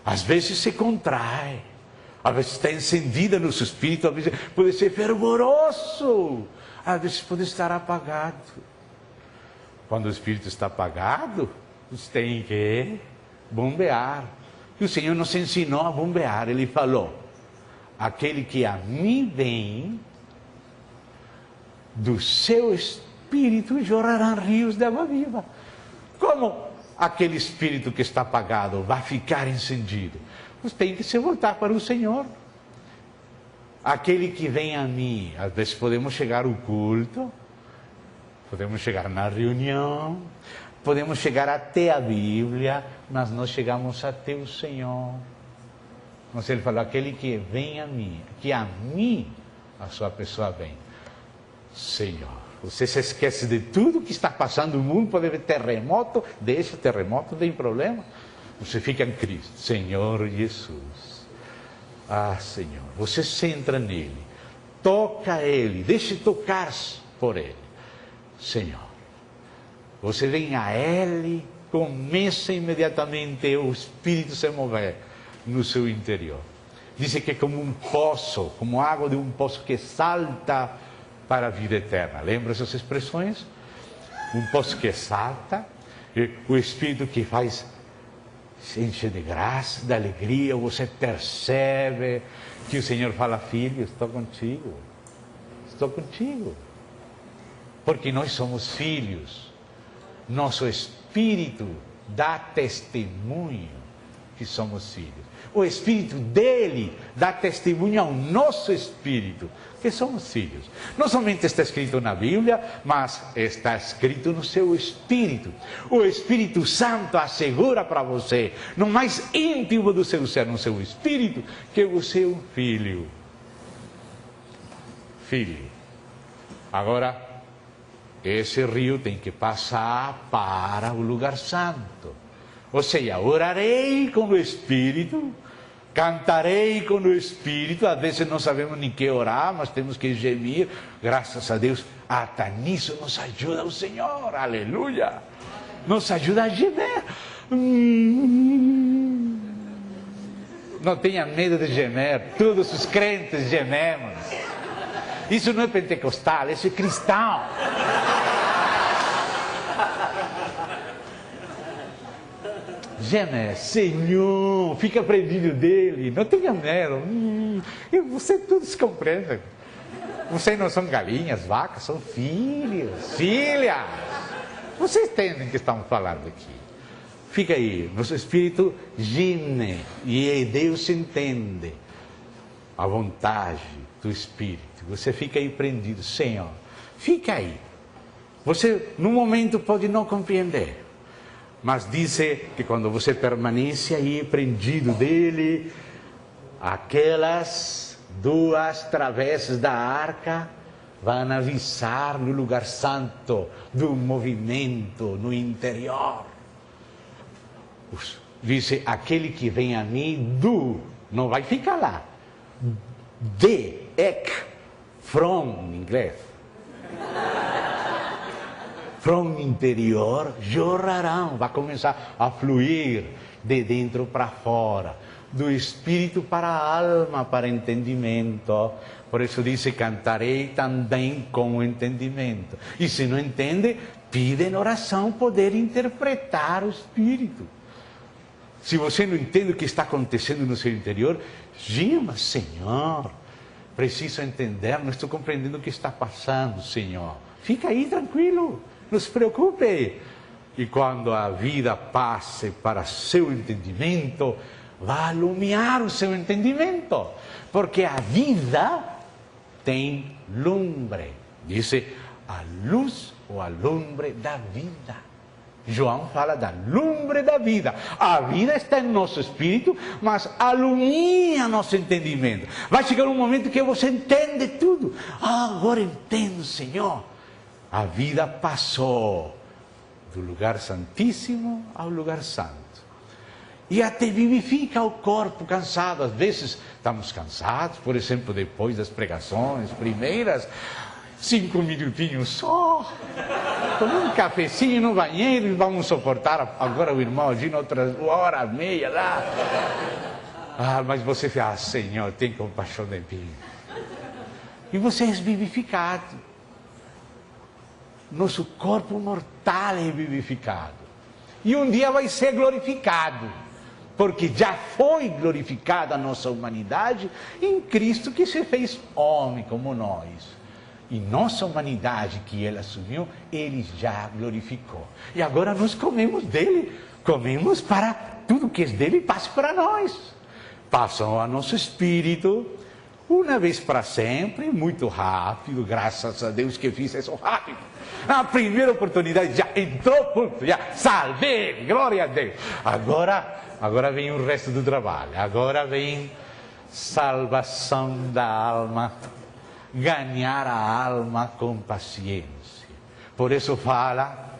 Às vezes se contrai. Às vezes está encendida no seu espírito. Às vezes pode ser fervoroso. Às vezes pode estar apagado. Quando o espírito está apagado, você tem que bombear. E o Senhor nos ensinou a bombear. Ele falou: aquele que a mim vem, do seu espírito jorrarão rios de água viva. Como aquele espírito que está apagado vai ficar encendido? Você tem que se voltar para o Senhor. Aquele que vem a mim, às vezes podemos chegar ao culto, podemos chegar na reunião, podemos chegar até a Bíblia, mas não chegamos até o Senhor. Mas ele falou, aquele que vem a mim, que a mim a sua pessoa vem. Senhor, você se esquece de tudo que está passando no mundo, pode haver terremoto, deixa o terremoto, não tem problema. Você fica em Cristo, Senhor Jesus. Senhor, você centra nele, toca ele, deixe tocar por ele. Senhor, você vem a ele, começa imediatamente o Espírito se mover no seu interior. Diz que é como um poço, como água de um poço que salta para a vida eterna. Lembra essas expressões? Um poço que salta, e o Espírito que faz, se enche de graça, de alegria, você percebe que o Senhor fala, filho, estou contigo. Estou contigo. Porque nós somos filhos. Nosso Espírito dá testemunho que somos filhos. O Espírito dele dá testemunho ao nosso Espírito que somos filhos. Não somente está escrito na Bíblia, mas está escrito no seu Espírito. O Espírito Santo assegura para você, no mais íntimo do seu ser, no seu Espírito, que você é um filho. Filho. Agora, esse rio tem que passar para o lugar santo. Ou seja, orarei com o Espírito, cantarei com o Espírito. Às vezes não sabemos nem que orar, mas temos que gemir. Graças a Deus, até nisso nos ajuda o Senhor. Aleluia! Nos ajuda a gemer. Não tenha medo de gemer. Todos os crentes gememos. Isso não é pentecostal, isso é cristão. Geme, Senhor, fica prendido dele, não tenha medo. Você tudo se compreende. Vocês não são galinhas, vacas, são filhos, filhas. Vocês entendem o que estamos falando aqui. Fica aí, nosso espírito geme, e Deus entende a vontade do Espírito. Você fica aí prendido, Senhor, fica aí. Você, no momento, pode não compreender. Mas diz que quando você permanece aí prendido dele, aquelas duas travessas da arca vão avisar no lugar santo do movimento no interior. Diz, aquele que vem a mim, não vai ficar lá. From, em inglês. From interior, jorrarão, vai começar a fluir de dentro para fora. do espírito para a alma, para entendimento. Por isso diz, cantarei também com o entendimento. E se não entende, pide em oração poder interpretar o espírito. Se você não entende o que está acontecendo no seu interior, gema, Senhor, preciso entender, não estou compreendendo o que está passando, Senhor. Fica aí tranquilo, não se preocupe. E quando a vida passe para seu entendimento, vai iluminar o seu entendimento. Porque a vida tem lumbre. Diz a luz ou a lumbre da vida. João fala da lumbre da vida. A vida está em nosso espírito, mas alumia nosso entendimento. Vai chegar um momento que você entende tudo. Agora entendo, Senhor. A vida passou do lugar santíssimo ao lugar santo. E até vivifica o corpo cansado. Às vezes estamos cansados, por exemplo, depois das pregações primeiras, 5 minutinhos só, com um cafezinho no banheiro, e vamos suportar agora o irmão agindo outra hora, meia lá. Mas você fala, Senhor, tem compaixão de mim. E você é vivificado. Nosso corpo mortal é vivificado. E um dia vai ser glorificado. Porque já foi glorificada a nossa humanidade em Cristo, que se fez homem como nós. E nossa humanidade que Ele assumiu, Ele já glorificou. E agora nós comemos dele. Comemos para tudo que é dele passe para nós. Passam a nosso espírito, uma vez para sempre, muito rápido. Graças a Deus que fiz isso rápido. Na primeira oportunidade já entrou, já salvei, glória a Deus. Agora vem o resto do trabalho. Agora vem salvação da alma. Ganhar a alma com paciência. Por isso fala,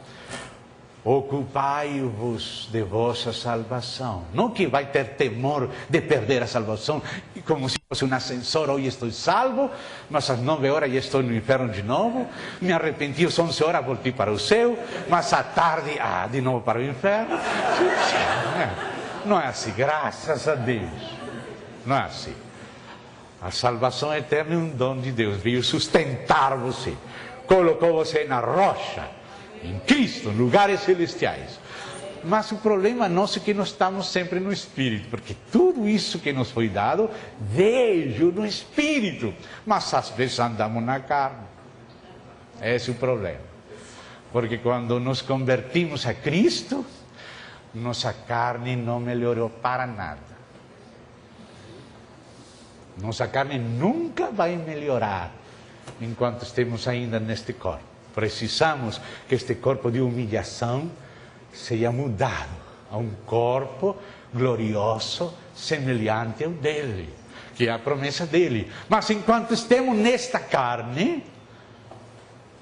ocupai-vos de vossa salvação. Não que vai ter temor de perder a salvação, como se fosse um ascensor, hoje estou salvo, mas às 9 horas já estou no inferno de novo, me arrependi, às 11 horas voltei para o céu, mas à tarde, de novo para o inferno. Não é assim, graças a Deus. Não é assim. A salvação eterna é um dom de Deus, veio sustentar você, colocou você na rocha, em Cristo, em lugares celestiais. Mas o problema nosso é que nós estamos sempre no Espírito, porque tudo isso que nos foi dado veio no Espírito, mas às vezes andamos na carne. Esse é o problema, porque quando nos convertimos a Cristo, nossa carne não melhorou para nada. Nossa carne nunca vai melhorar enquanto estemos ainda neste corpo. Precisamos que este corpo de humilhação seja mudado a um corpo glorioso, semelhante ao dele, que é a promessa dele. Mas enquanto estemos nesta carne,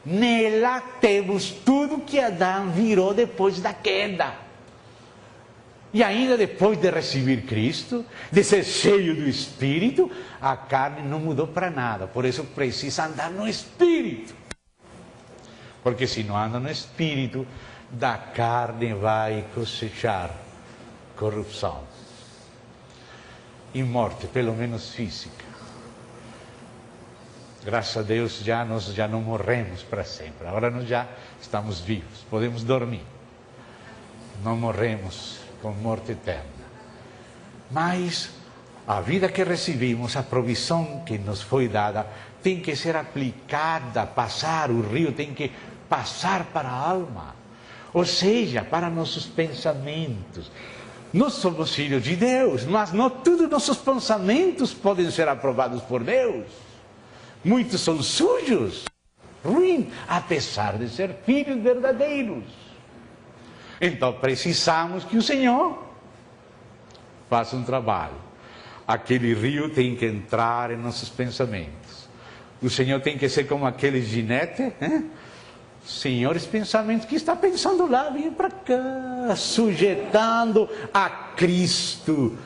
nela temos tudo que Adão virou depois da queda. E ainda depois de receber Cristo, de ser cheio do Espírito, a carne não mudou para nada. Por isso precisa andar no Espírito. Porque se não anda no Espírito, da carne vai cosechar corrupção. E morte, pelo menos física. Graças a Deus nós já não morremos para sempre. Agora nós já estamos vivos, podemos dormir. Não morremos com morte eterna. Mas a vida que recebemos, a provisão que nos foi dada, tem que ser aplicada, passar, o rio tem que passar para a alma. Ou seja, para nossos pensamentos. Nós somos filhos de Deus, mas não todos nossos pensamentos podem ser aprovados por Deus. Muitos são sujos, ruins, apesar de ser filhos verdadeiros. Então precisamos que o Senhor faça um trabalho. Aquele rio tem que entrar em nossos pensamentos. O Senhor tem que ser como aquele ginete, senhores pensamentos que está pensando lá, vem para cá, sujeitando a Cristo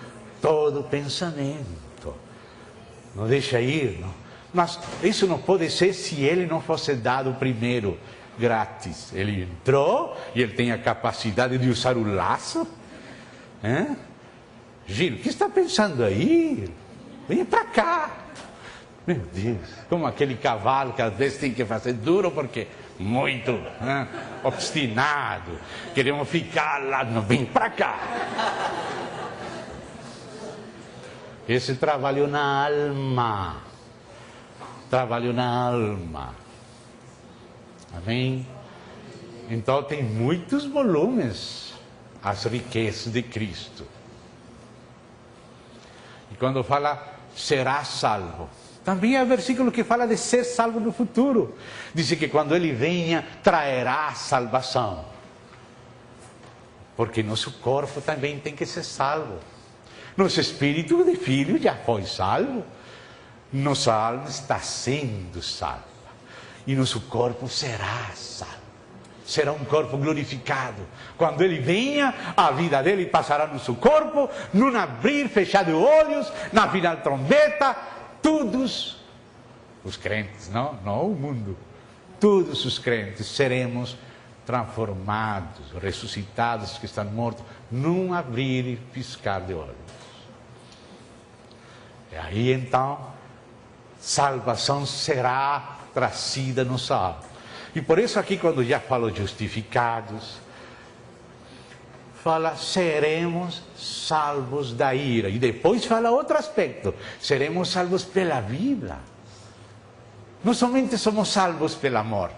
todo pensamento. Não deixa ir, não. Mas isso não pode ser se ele não fosse dado primeiro, grátis. Ele entrou e ele tem a capacidade de usar o laço, Gil, o que está pensando aí? Vem para cá. Meu Deus, como aquele cavalo que às vezes tem que fazer duro porque muito obstinado. Queremos ficar lá, não, vem para cá. Esse trabalho na alma. Trabalho na alma. Amém? Então tem muitos volumes as riquezas de Cristo. E quando fala será salvo, também é o versículo que fala de ser salvo no futuro. Diz que quando Ele venha, trará salvação. Porque nosso corpo também tem que ser salvo. Nosso espírito de filho já foi salvo. Nossa alma está sendo salva. E nosso corpo será salvo. Será um corpo glorificado. Quando Ele venha, a vida dele passará no seu corpo, num abrir, fechar de olhos, na final trombeta, todos os crentes, não o mundo, todos os crentes seremos transformados, ressuscitados que estão mortos, num abrir e piscar de olhos. E aí então, salvação será trazida no salvo. E por isso aqui quando já falo justificados, fala seremos salvos da ira. E depois fala outro aspecto, seremos salvos pela vida. Não somente somos salvos pela morte.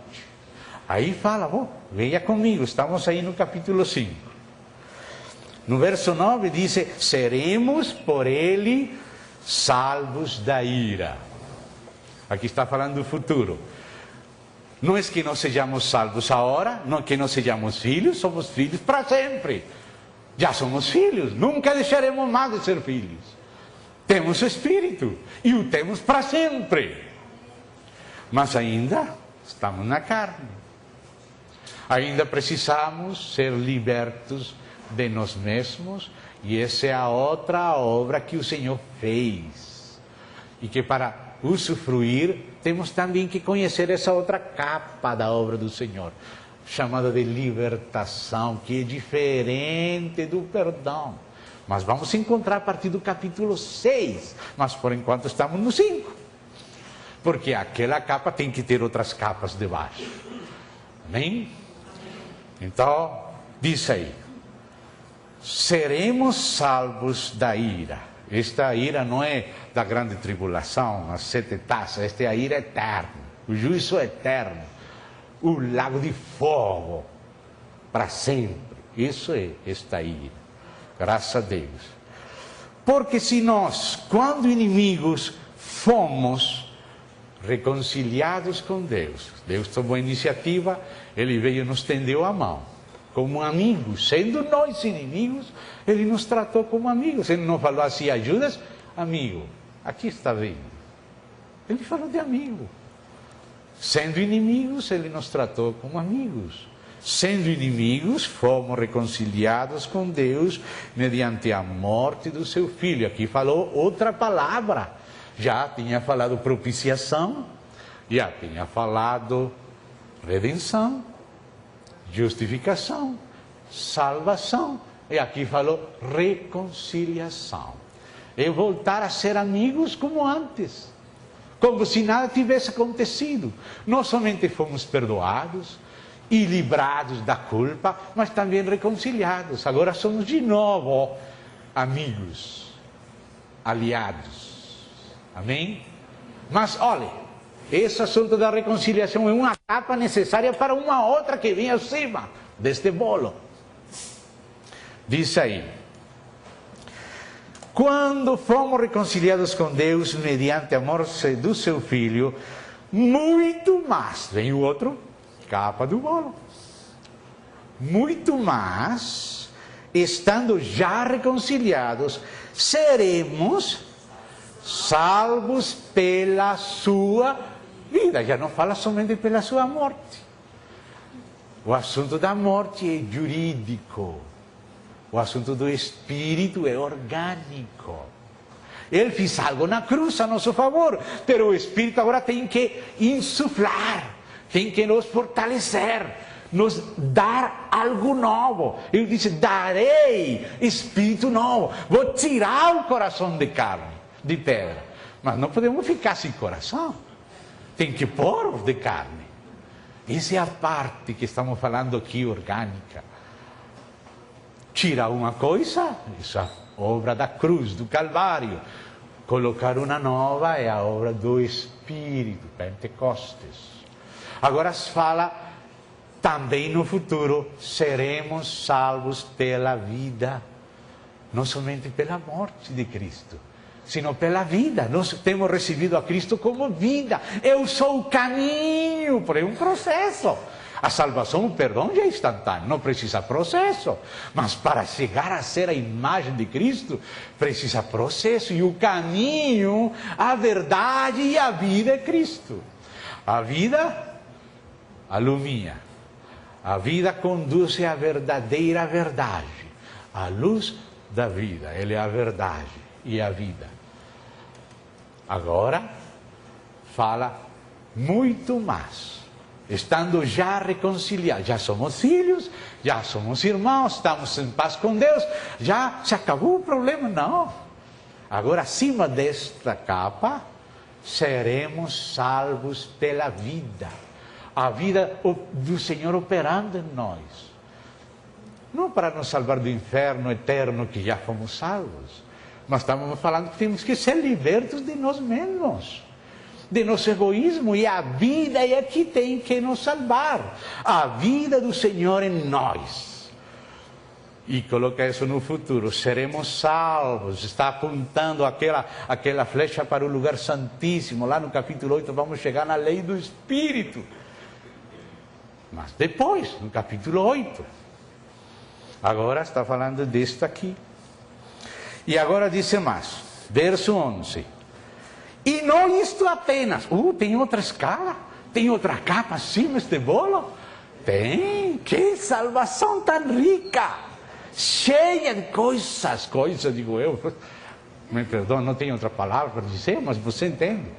Aí fala, venha comigo, estamos aí no capítulo 5. No verso 9 diz, seremos por ele salvos da ira. Aqui está falando do futuro. Não é que nós sejamos salvos agora, não é que nós sejamos filhos, somos filhos para sempre. Já somos filhos, nunca deixaremos mais de ser filhos. Temos o Espírito e o temos para sempre. Mas ainda estamos na carne. Ainda precisamos ser libertos de nós mesmos e essa é a outra obra que o Senhor fez. E que para usufruir, temos também que conhecer essa outra capa da obra do Senhor, chamada de libertação, que é diferente do perdão. Mas vamos encontrar a partir do capítulo 6, mas por enquanto estamos no 5. Porque aquela capa tem que ter outras capas debaixo. Amém? Então, diz aí, seremos salvos da ira. Esta ira não é da grande tribulação, as 7 taças, esta é a ira eterna, o juízo eterno, o lago de fogo, para sempre. Isso é esta ira, graças a Deus. Porque se nós, quando inimigos, fomos reconciliados com Deus, Deus tomou a iniciativa, Ele veio e nos estendeu a mão. Como amigos, sendo nós inimigos, Ele nos tratou como amigos. Ele não falou assim, ajudas, amigo, aqui está vendo. Ele falou de amigo. Sendo inimigos, Ele nos tratou como amigos. Sendo inimigos, fomos reconciliados com Deus mediante a morte do seu Filho. Aqui falou outra palavra. Já tinha falado propiciação, já tinha falado redenção, justificação, salvação. E aqui falou reconciliação. É voltar a ser amigos como antes. Como se nada tivesse acontecido. Não somente fomos perdoados e livrados da culpa, mas também reconciliados. Agora somos de novo amigos, aliados. Amém? Mas olha, esse assunto da reconciliação é uma capa necessária para uma outra que vem acima deste bolo. Diz aí, quando fomos reconciliados com Deus mediante a morte do seu Filho, muito mais, vem o outro, capa do bolo, muito mais, estando já reconciliados, seremos salvos pela sua vida. Já não fala somente pela sua morte. O assunto da morte é jurídico. O assunto do espírito é orgânico. Ele fez algo na cruz a nosso favor, mas o espírito agora tem que insuflar, tem que nos fortalecer, nos dar algo novo. Ele disse, darei espírito novo. Vou tirar o coração de carne, de pedra. Mas não podemos ficar sem coração. Tem que pôr de carne. Essa é a parte que estamos falando aqui, orgânica. Tirar uma coisa, essa obra da cruz, do Calvário. Colocar uma nova é a obra do Espírito, Pentecostes. Agora fala, também no futuro, seremos salvos pela vida. Não somente pela morte de Cristo, sino pela vida. Nós temos recebido a Cristo como vida. Eu sou o caminho, porém um processo. A salvação, o perdão já é instantâneo, não precisa processo. Mas para chegar a ser a imagem de Cristo, precisa processo. E o caminho, a verdade e a vida é Cristo. A vida alumia. A vida conduz à verdadeira verdade. A luz da vida, ele é a verdade e a vida. Agora, fala muito mais. Estando já reconciliados, já somos filhos, já somos irmãos, estamos em paz com Deus, já se acabou o problema, não. Agora, acima desta capa, seremos salvos pela vida. A vida do Senhor operando em nós. Não para nos salvar do inferno eterno que já fomos salvos, mas estamos falando que temos que ser libertos de nós mesmos, de nosso egoísmo, e a vida é que tem que nos salvar. A vida do Senhor em nós. E coloca isso no futuro, seremos salvos. Está apontando aquela flecha para o lugar santíssimo. Lá no capítulo 8 vamos chegar na lei do Espírito. Mas depois, no capítulo 8. Agora está falando deste aqui. E agora diz mais, verso 11. E não isto apenas. Tem outra escala? Tem outra capa acima deste bolo? Tem. Que salvação tão rica! Cheia de coisas, digo eu. Me perdoa, não tenho outra palavra para dizer, mas você entende.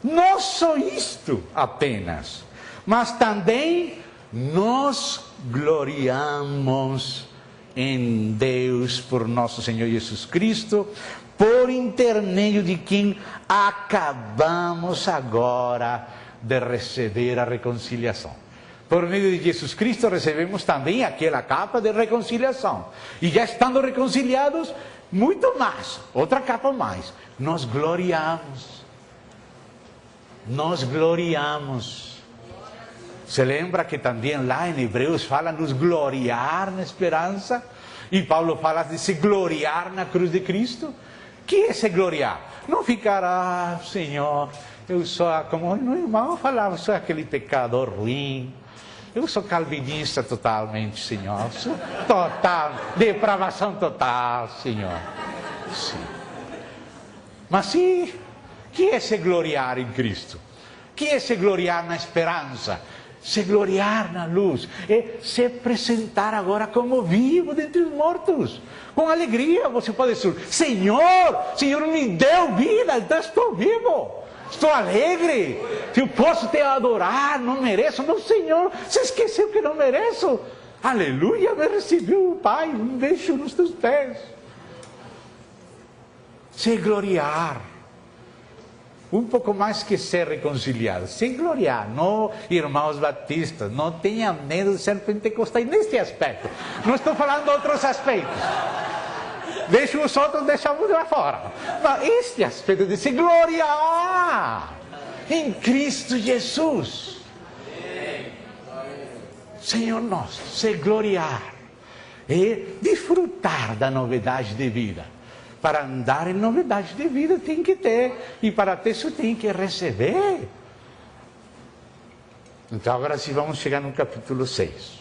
Não só isto apenas, mas também nós gloriamos em Deus por nosso Senhor Jesus Cristo, por intermédio de quem acabamos agora de receber a reconciliação. Por meio de Jesus Cristo recebemos também aquela capa de reconciliação. E já estando reconciliados, muito mais, outra capa mais, nós gloriamos. Nós gloriamos. Se lembra que também lá em Hebreus fala nos gloriar na esperança? E Paulo fala de se gloriar na cruz de Cristo? Que é se gloriar? Não ficar, Senhor, eu sou, como o irmão falava, sou aquele pecador ruim. Eu sou calvinista totalmente, Senhor. Sou total, depravação total, Senhor. Sim. Mas sim, que é se gloriar em Cristo? Que é se gloriar na esperança? Se gloriar na luz, é se apresentar agora como vivo dentre os mortos. Com alegria você pode dizer, Senhor me deu vida, então estou vivo. Estou alegre. Se eu posso te adorar, não mereço. Não, Senhor, você esqueceu que não mereço. Aleluia, me recebeu o Pai, um beijo nos teus pés. Se gloriar. Um pouco mais que ser reconciliado, se gloriar. Não, irmãos batistas, não tenha medo de ser pentecostais neste aspecto. Não estou falando de outros aspectos. Deixa os outros, deixamos lá fora. Mas este aspecto de se gloriar em Cristo Jesus. Senhor nosso, se gloriar e desfrutar da novidade de vida. Para andar em novidade de vida tem que ter, e para ter isso tem que receber. Então agora sim vamos chegar no capítulo 6.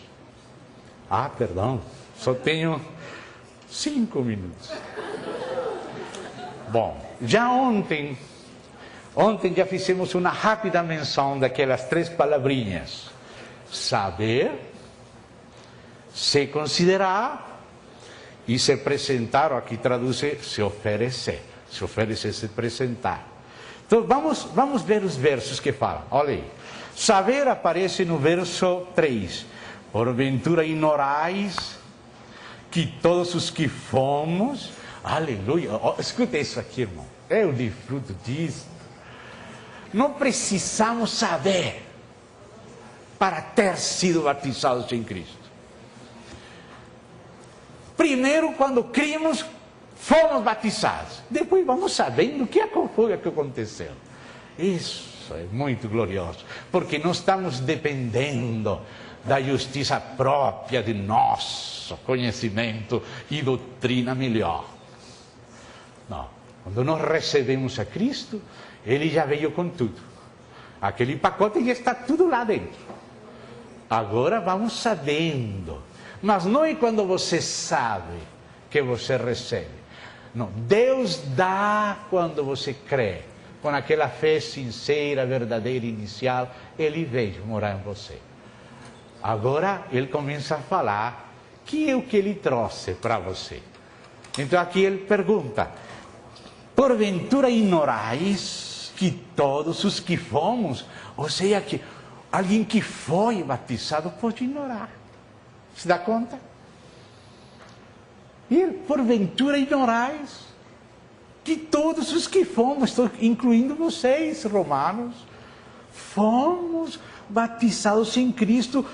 Perdão, só tenho 5 minutos. Bom, já ontem já fizemos uma rápida menção daquelas 3 palavrinhas. Saber, se considerar e se apresentar, aqui traduz se oferecer. Se oferecer, se apresentar. Então vamos ver os versos que falam. Olha aí. Saber aparece no verso 3. Porventura ignorais que todos os que fomos... Aleluia! Oh, escuta isso aqui, irmão. Eu desfruto disso. Não precisamos saber para ter sido batizados em Cristo. Primeiro, quando cremos, fomos batizados. Depois vamos sabendo o que foi que aconteceu. Isso é muito glorioso, porque não estamos dependendo da justiça própria de nosso conhecimento e doutrina melhor. Não. Quando nós recebemos a Cristo, Ele já veio com tudo. Aquele pacote já está tudo lá dentro. Agora vamos sabendo. Mas não é quando você sabe que você recebe. Não, Deus dá quando você crê. Com aquela fé sincera, verdadeira, inicial, Ele veio morar em você. Agora Ele começa a falar que é o que Ele trouxe para você. Então aqui Ele pergunta: porventura ignorais que todos os que fomos, ou seja, que alguém que foi batizado pode ignorar. Se dá conta? E ele, porventura ignorais que todos os que fomos, estou incluindo vocês, romanos, fomos batizados em Cristo,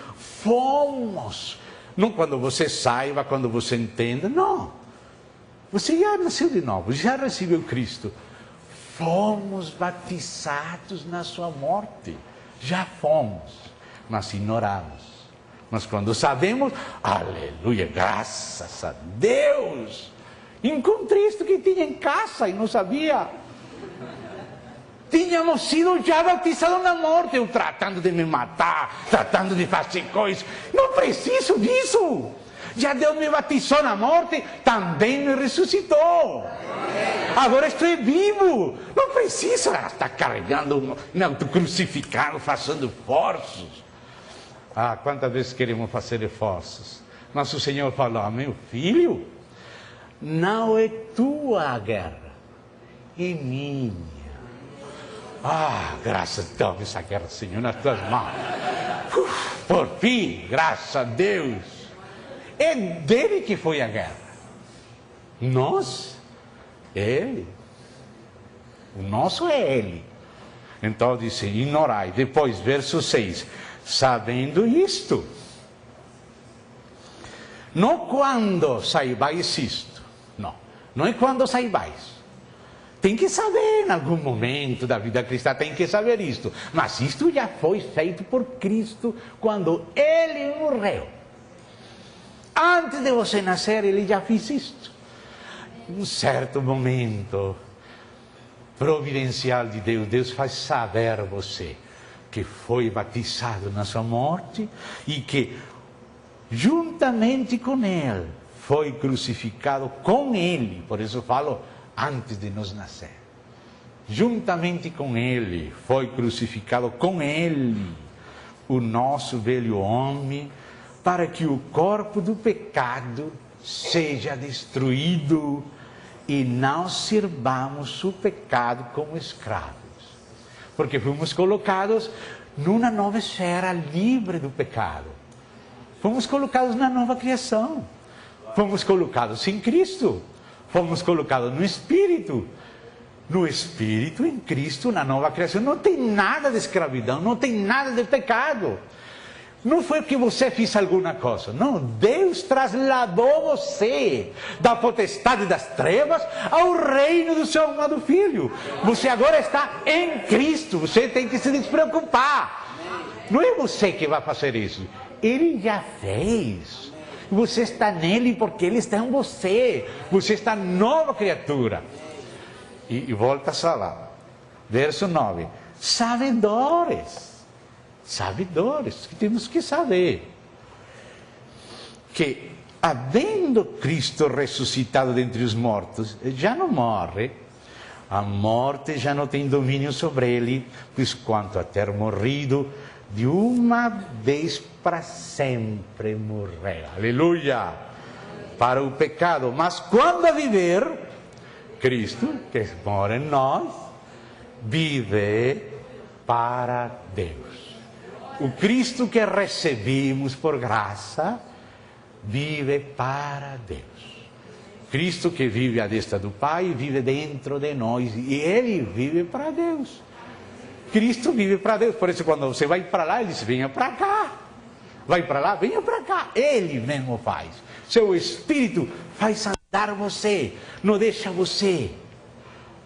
fomos. Não quando você saiba, quando você entenda, não. Você já nasceu de novo, já recebeu Cristo. Fomos batizados na sua morte. Já fomos, mas ignoramos. Mas quando sabemos, aleluia, graças a Deus, encontrei isto que tinha em casa e não sabia. Tínhamos sido já batizados na morte, eu tratando de me matar, tratando de fazer coisas. Não preciso disso. Já Deus me batizou na morte, também me ressuscitou. Agora estou vivo. Não preciso estar carregando, me autocrucificando, fazendo esforços. Ah, quantas vezes queremos fazer esforços. Mas o Senhor falou: meu filho, não é tua a guerra, é minha. Ah, graças a Deus, essa guerra, Senhor, nas tuas mãos. Por fim, graças a Deus. É dele que foi a guerra. Nós, ele. O nosso é ele. Então diz: ignorai. Depois, verso 6. Sabendo isto, não quando saibais isto, não é quando saibais. Tem que saber em algum momento da vida cristã, tem que saber isto. Mas isto já foi feito por Cristo quando Ele morreu. Antes de você nascer, Ele já fez isto. Em um certo momento providencial de Deus, Deus faz saber a você que foi batizado na sua morte e que, juntamente com Ele, foi crucificado com Ele. Por isso falo, antes de nos nascer. Juntamente com Ele, foi crucificado com Ele, o nosso velho homem, para que o corpo do pecado seja destruído e não sirvamos o pecado como escravos. Porque fomos colocados numa nova esfera livre do pecado. Fomos colocados na nova criação. Fomos colocados em Cristo. Fomos colocados no Espírito. No Espírito, em Cristo, na nova criação. Não tem nada de escravidão, não tem nada de pecado. Não foi que você fez alguma coisa. Não, Deus trasladou você da potestade das trevas ao reino do seu amado Filho. Você agora está em Cristo. Você tem que se despreocupar. Não é você que vai fazer isso. Ele já fez. Você está nele porque Ele está em você. Você está nova criatura. E volta a lá. Verso 9. Sabedores, que temos que saber que, havendo Cristo ressuscitado dentre os mortos, já não morre, a morte já não tem domínio sobre ele, pois quanto a ter morrido, de uma vez para sempre morreu. Aleluia! Para o pecado. Mas quando a viver, Cristo, que mora em nós, vive para Deus. O Cristo que recebemos por graça vive para Deus. Cristo que vive à destra do Pai vive dentro de nós e Ele vive para Deus. Cristo vive para Deus, por isso quando você vai para lá, Ele diz, venha para cá. Vai para lá, venha para cá. Ele mesmo faz. Seu Espírito faz andar você, não deixa você.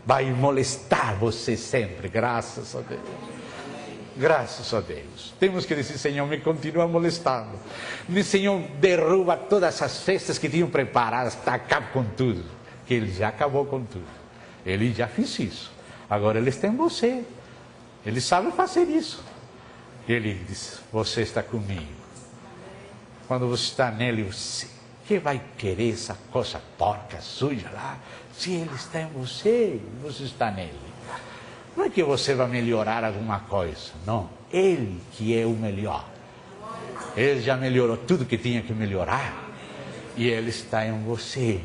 Vai molestar você sempre, graças a Deus. Graças a Deus. Temos que dizer, Senhor, me continua molestando. Senhor, derruba todas as festas que tinham preparadas, acaba com tudo. Que Ele já acabou com tudo. Ele já fez isso. Agora Ele está em você. Ele sabe fazer isso. Ele diz, você está comigo. Quando você está nele, você que vai querer essa coisa porca, suja lá? Se Ele está em você, você está nele. Não é que você vai melhorar alguma coisa, não. Ele que é o melhor. Ele já melhorou tudo que tinha que melhorar. E Ele está em você.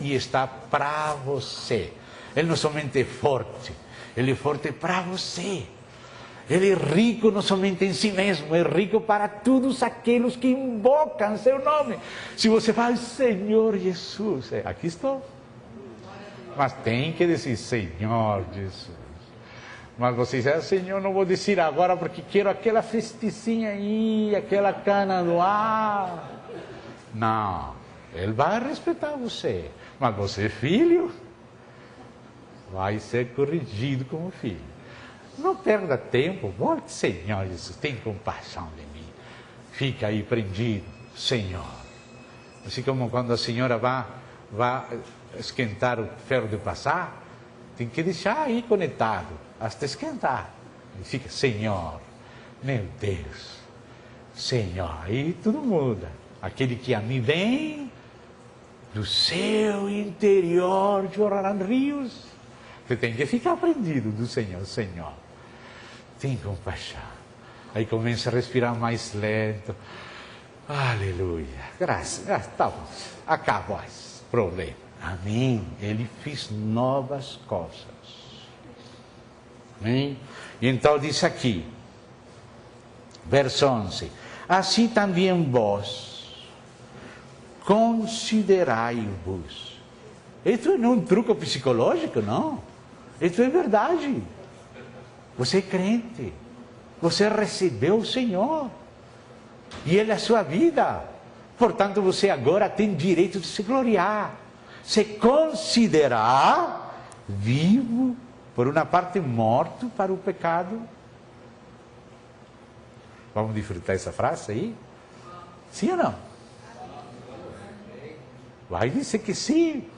E está para você. Ele não somente é forte, Ele é forte para você. Ele é rico não somente em si mesmo, é rico para todos aqueles que invocam seu nome. Se você fala, Senhor Jesus, aqui estou. Mas tem que dizer, Senhor Jesus. Mas você diz, Senhor, não vou dizer agora porque quero aquela festicinha aí, aquela cana no ar. Não, Ele vai respeitar você. Mas você, filho, vai ser corrigido como filho. Não perda tempo, volte, Senhor Jesus, tem compaixão de mim. Fica aí prendido, Senhor. Assim como quando a senhora vai esquentar o ferro de passar, tem que deixar aí conectado, até esquentar. E fica, Senhor, meu Deus, Senhor, aí tudo muda. Aquele que a mim vem, do seu interior jorrarão rios. Você tem que ficar prendido do Senhor, Senhor. Tem compaixão. Aí começa a respirar mais lento. Aleluia. Graças. Tá bom. Acabou esse problema. Amém. Ele fez novas coisas. Amém. E então diz aqui, verso 11. Assim também vós, considerai-vos. Isso não é um truque psicológico, não. Isso é verdade. Você é crente. Você recebeu o Senhor. E Ele é a sua vida. Portanto, você agora tem direito de se gloriar. Se considerar vivo, por uma parte morto para o pecado. Vamos desfrutar essa frase aí? Sim ou não? Vai dizer que sim.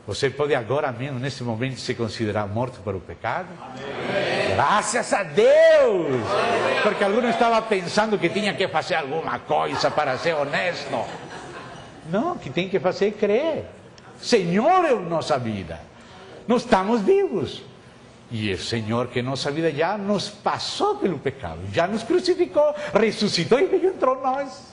Você pode agora mesmo, nesse momento, se considerar morto para o pecado? Amém. Graças a Deus! Porque alguns estavam pensando que tinha que fazer alguma coisa para ser honesto. Não, o que tem que fazer é crer. Senhor é a nossa vida. Nós estamos vivos. E o Senhor que nossa vida já nos passou pelo pecado. Já nos crucificou, ressuscitou e veio entrou em nós.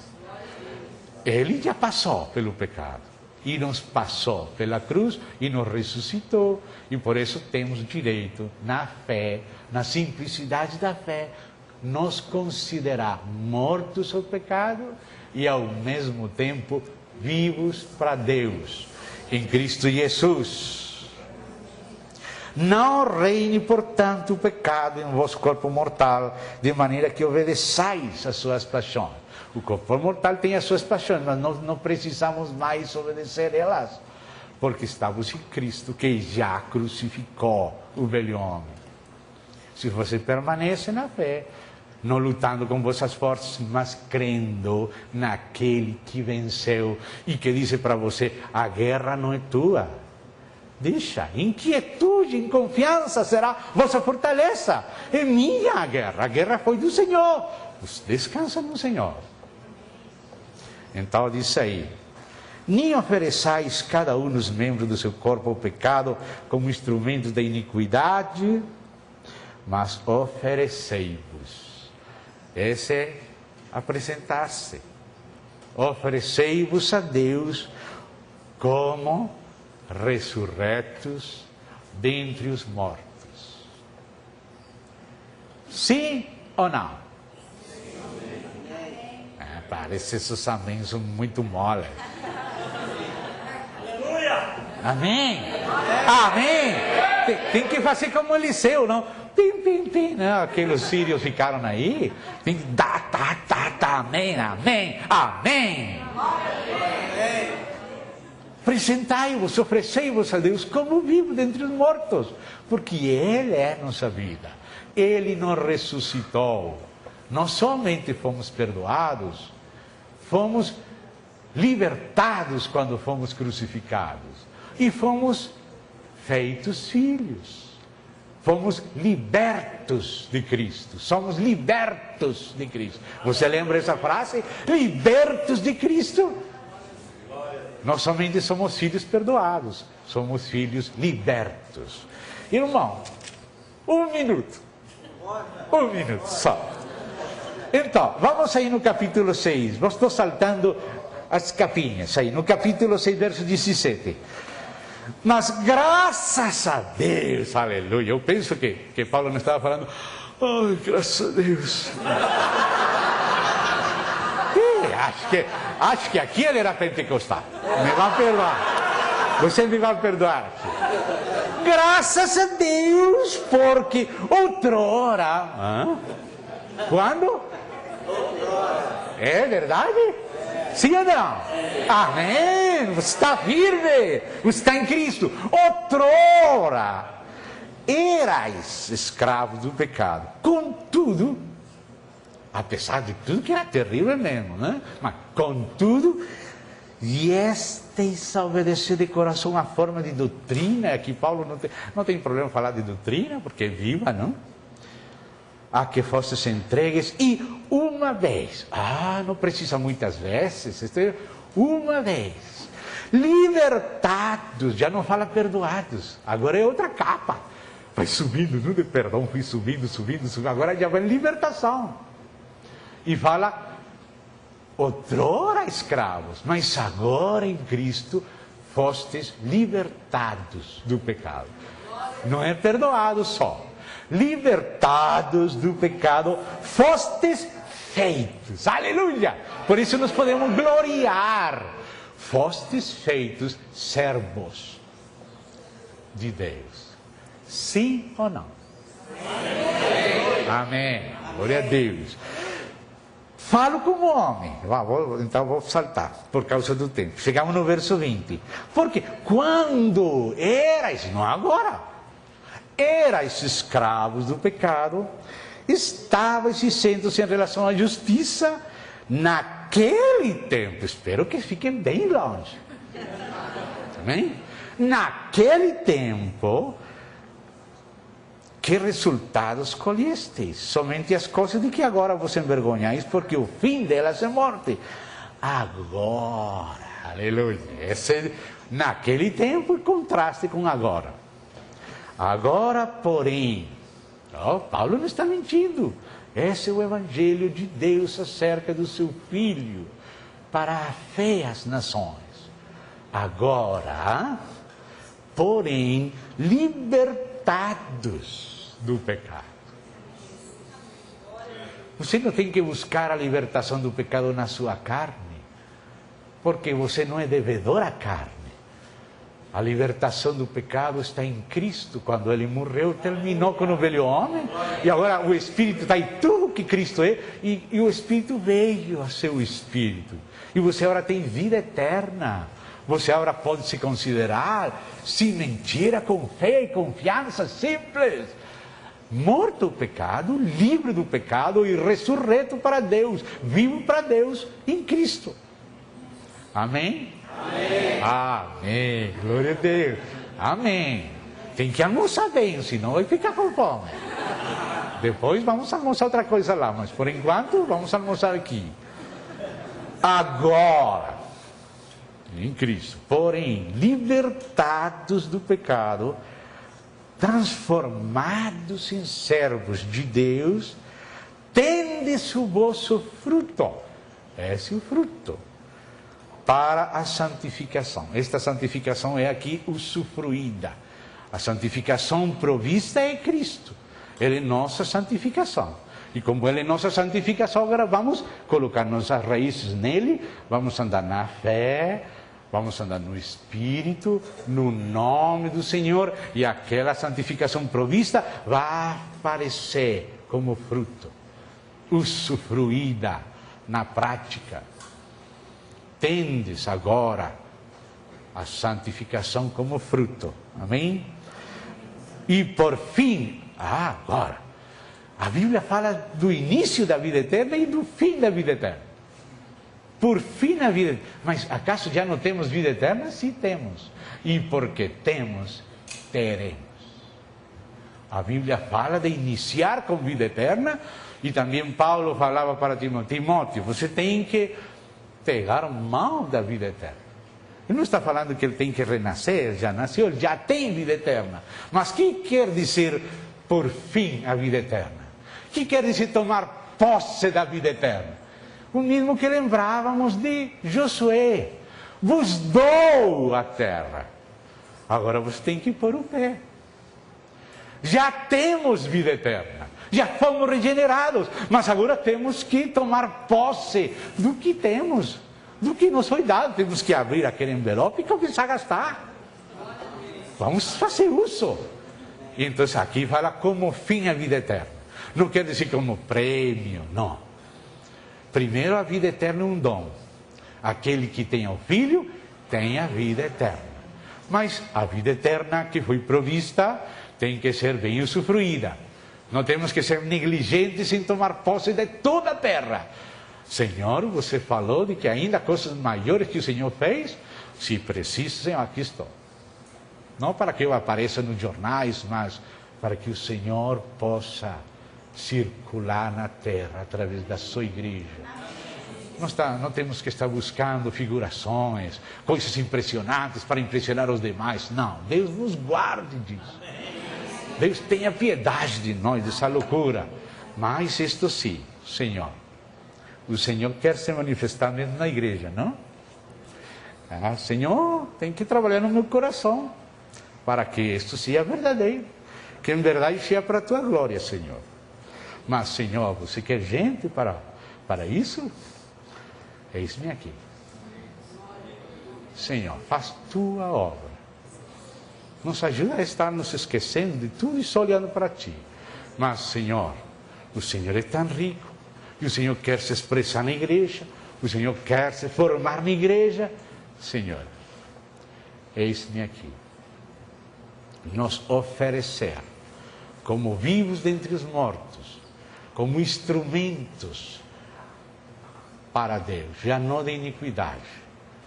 Ele já passou pelo pecado. E nos passou pela cruz e nos ressuscitou. E por isso temos direito, na fé, na simplicidade da fé, nos considerar mortos ao pecado e ao mesmo tempo vivos para Deus, em Cristo Jesus. Não reine, portanto, o pecado em vosso corpo mortal, de maneira que obedeçais às suas paixões. O corpo mortal tem as suas paixões, mas nós não precisamos mais obedecer elas, porque estamos em Cristo, que já crucificou o velho homem. Se você permanece na fé, não lutando com vossas forças, mas crendo naquele que venceu e que disse para você, a guerra não é tua. Deixa, inquietude, em confiança será vossa fortaleza. É minha a guerra foi do Senhor. Descansa no Senhor. Então diz aí, nem ofereçais cada um dos membros do seu corpo ao pecado como instrumentos da iniquidade, mas oferecei-vos. Esse é apresentar-se. Oferecei-vos a Deus como ressurretos dentre os mortos. Sim, ou não? Parece esses amém são muito mole. Amém? Amém? Tem que fazer como Eliseu, não? Pim, pim, pim, não? Aqueles sírios ficaram aí. Tem que dar, amém, amém, amém. Apresentai-vos, oferecei-vos a Deus como vivo dentre os mortos, porque Ele é nossa vida. Ele nos ressuscitou. Não somente fomos perdoados, fomos libertados quando fomos crucificados. E fomos feitos filhos. Fomos libertos de Cristo. Somos libertos de Cristo. Você lembra essa frase? Libertos de Cristo. Nós somente somos filhos perdoados. Somos filhos libertos. Irmão, um minuto só. Então, vamos aí no capítulo 6. Eu estou saltando as capinhas aí. No capítulo 6, verso 17. Mas graças a Deus, aleluia. Eu penso que Paulo não estava falando, ai, graças a Deus. Acho que aqui ele era pentecostal. Me vai perdoar. Você me vai perdoar. Graças a Deus, porque outrora. Quando? É verdade? Sim ou não? Amém. Você está firme. Você está em Cristo. Outrora erais escravos do pecado. Contudo, apesar de tudo que era terrível mesmo, né? Mas, contudo, viestes a obedecer de coração a forma de doutrina. Aqui Paulo não tem problema falar de doutrina, porque é viva, não? A que fostes entregues, e uma vez, não precisa muitas vezes, uma vez, libertados, já não fala perdoados, agora é outra capa, vai subindo, não de perdão, fui subindo, agora já vai libertação, e fala, outrora escravos, mas agora em Cristo fostes libertados do pecado, não é perdoados só, libertados do pecado, fostes feitos, aleluia, por isso nós podemos gloriar, fostes feitos servos de Deus, sim ou não? Amém, glória a Deus. Falo como homem, então vou saltar, por causa do tempo, chegamos no verso 20, porque quando erais, não agora, erais escravos do pecado, estavais iscentos em relação à justiça naquele tempo. Espero que fiquem bem longe. Amém? Naquele tempo, que resultados colhesteis? Somente as coisas de que agora vos envergonhais, porque o fim delas é morte. Agora, aleluia. Naquele tempo, em contraste com agora. Agora, porém, Paulo não está mentindo. Esse é o Evangelho de Deus acerca do seu Filho, para a fé às nações. Agora, porém, libertados do pecado. Você não tem que buscar a libertação do pecado na sua carne, porque você não é devedor à carne. A libertação do pecado está em Cristo. Quando Ele morreu, terminou com o velho homem. E agora o Espírito está em tudo que Cristo é. E o Espírito veio a seu Espírito. E você agora tem vida eterna. Você agora pode se considerar, sem mentira, com fé e confiança simples, morto o pecado, livre do pecado e ressurreto para Deus, vivo para Deus em Cristo. Amém? Amém. Amém. Glória a Deus. Amém. Tem que almoçar bem, senão vai ficar com fome. Depois vamos almoçar outra coisa lá, mas por enquanto vamos almoçar aqui. Agora, em Cristo, porém, libertados do pecado, transformados em servos de Deus, tendes o vosso fruto. Esse é o fruto. Para a santificação. Esta santificação é aqui usufruída. A santificação provista é Cristo. Ele é nossa santificação. E como Ele é nossa santificação, agora vamos colocar nossas raízes nele, vamos andar na fé, vamos andar no Espírito, no nome do Senhor, e aquela santificação provista vai aparecer como fruto, usufruída na prática. Tendes agora a santificação como fruto, amém? E por fim, agora, a Bíblia fala do início da vida eterna e do fim da vida eterna. Por fim a vida eterna. Mas acaso já não temos vida eterna? Sim, temos. E porque temos, teremos. A Bíblia fala de iniciar com vida eterna, e também Paulo falava para Timóteo, você tem que pegar mão da vida eterna. Ele não está falando que ele tem que renascer, já nasceu, ele já tem vida eterna. Mas o que quer dizer por fim a vida eterna? O que quer dizer tomar posse da vida eterna? O mesmo que lembrávamos de Josué. Vos dou a terra. Agora você tem que pôr o pé. Já temos vida eterna. Já fomos regenerados. Mas agora temos que tomar posse do que temos. Do que nos foi dado. Temos que abrir aquele envelope e começar a gastar. Vamos fazer uso. E então aqui fala como fim a vida eterna. Não quer dizer como prêmio, não. Primeiro, a vida eterna é um dom. Aquele que tem o Filho tem a vida eterna. Mas a vida eterna que foi provista tem que ser bem usufruída. Não temos que ser negligentes em tomar posse de toda a terra. Senhor, você falou de que ainda coisas maiores que o Senhor fez? Se precisa, Senhor, aqui estou. Não para que eu apareça nos jornais, mas para que o Senhor possa circular na terra através da sua igreja. Não temos que estar buscando figurações, coisas impressionantes para impressionar os demais. Não, Deus nos guarde disso. Deus tenha piedade de nós, dessa loucura. Mas isto sim, Senhor, o Senhor quer se manifestar mesmo na igreja, não? Senhor, tem que trabalhar no meu coração, para que isto seja verdadeiro, que em verdade seja para a tua glória, Senhor. Mas, Senhor, você quer gente para isso? Eis-me aqui. Senhor, faz tua obra. Nos ajuda a estar nos esquecendo de tudo e só olhando para ti. Mas, Senhor, o Senhor é tão rico, e o Senhor quer se expressar na igreja, o Senhor quer se formar na igreja. Senhor, eis-me aqui. Nos oferecer como vivos dentre os mortos, como instrumentos para Deus, já não de iniquidade,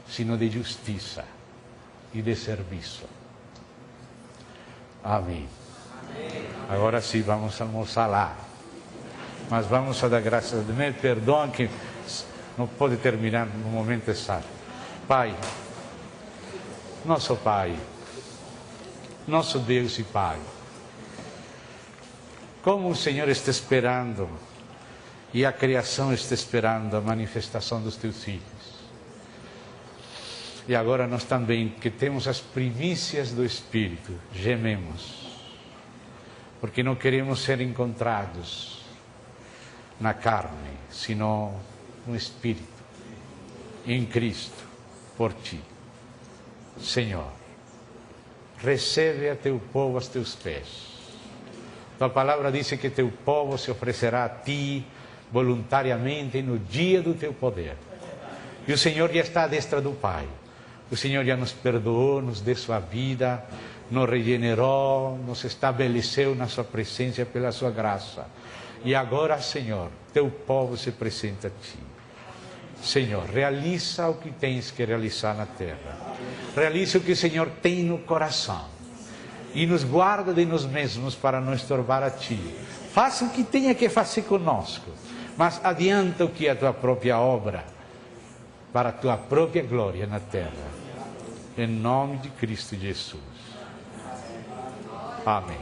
sino de justiça e de serviço. Amém. Agora sim, vamos almoçar lá. Mas vamos a dar graças a Deus. Me perdoem que não pode terminar no momento exato. Pai, nosso Pai, nosso Deus e Pai, como o Senhor está esperando, e a criação está esperando a manifestação dos teus filhos. E agora nós também, que temos as primícias do Espírito, gememos, porque não queremos ser encontrados na carne, sino no Espírito, em Cristo, por Ti. Senhor, recebe a Teu povo aos Teus pés. Tua palavra diz que Teu povo se oferecerá a Ti voluntariamente no dia do Teu poder. E o Senhor já está à destra do Pai. O Senhor já nos perdoou, nos deu sua vida, nos regenerou, nos estabeleceu na sua presença pela sua graça. E agora, Senhor, Teu povo se apresenta a Ti. Senhor, realiza o que tens que realizar na terra. Realiza o que o Senhor tem no coração. E nos guarda de nós mesmos para não estorbar a Ti. Faça o que tenha que fazer conosco, mas adianta o que é a Tua própria obra, para a Tua própria glória na terra. Em nome de Cristo Jesus. Amém.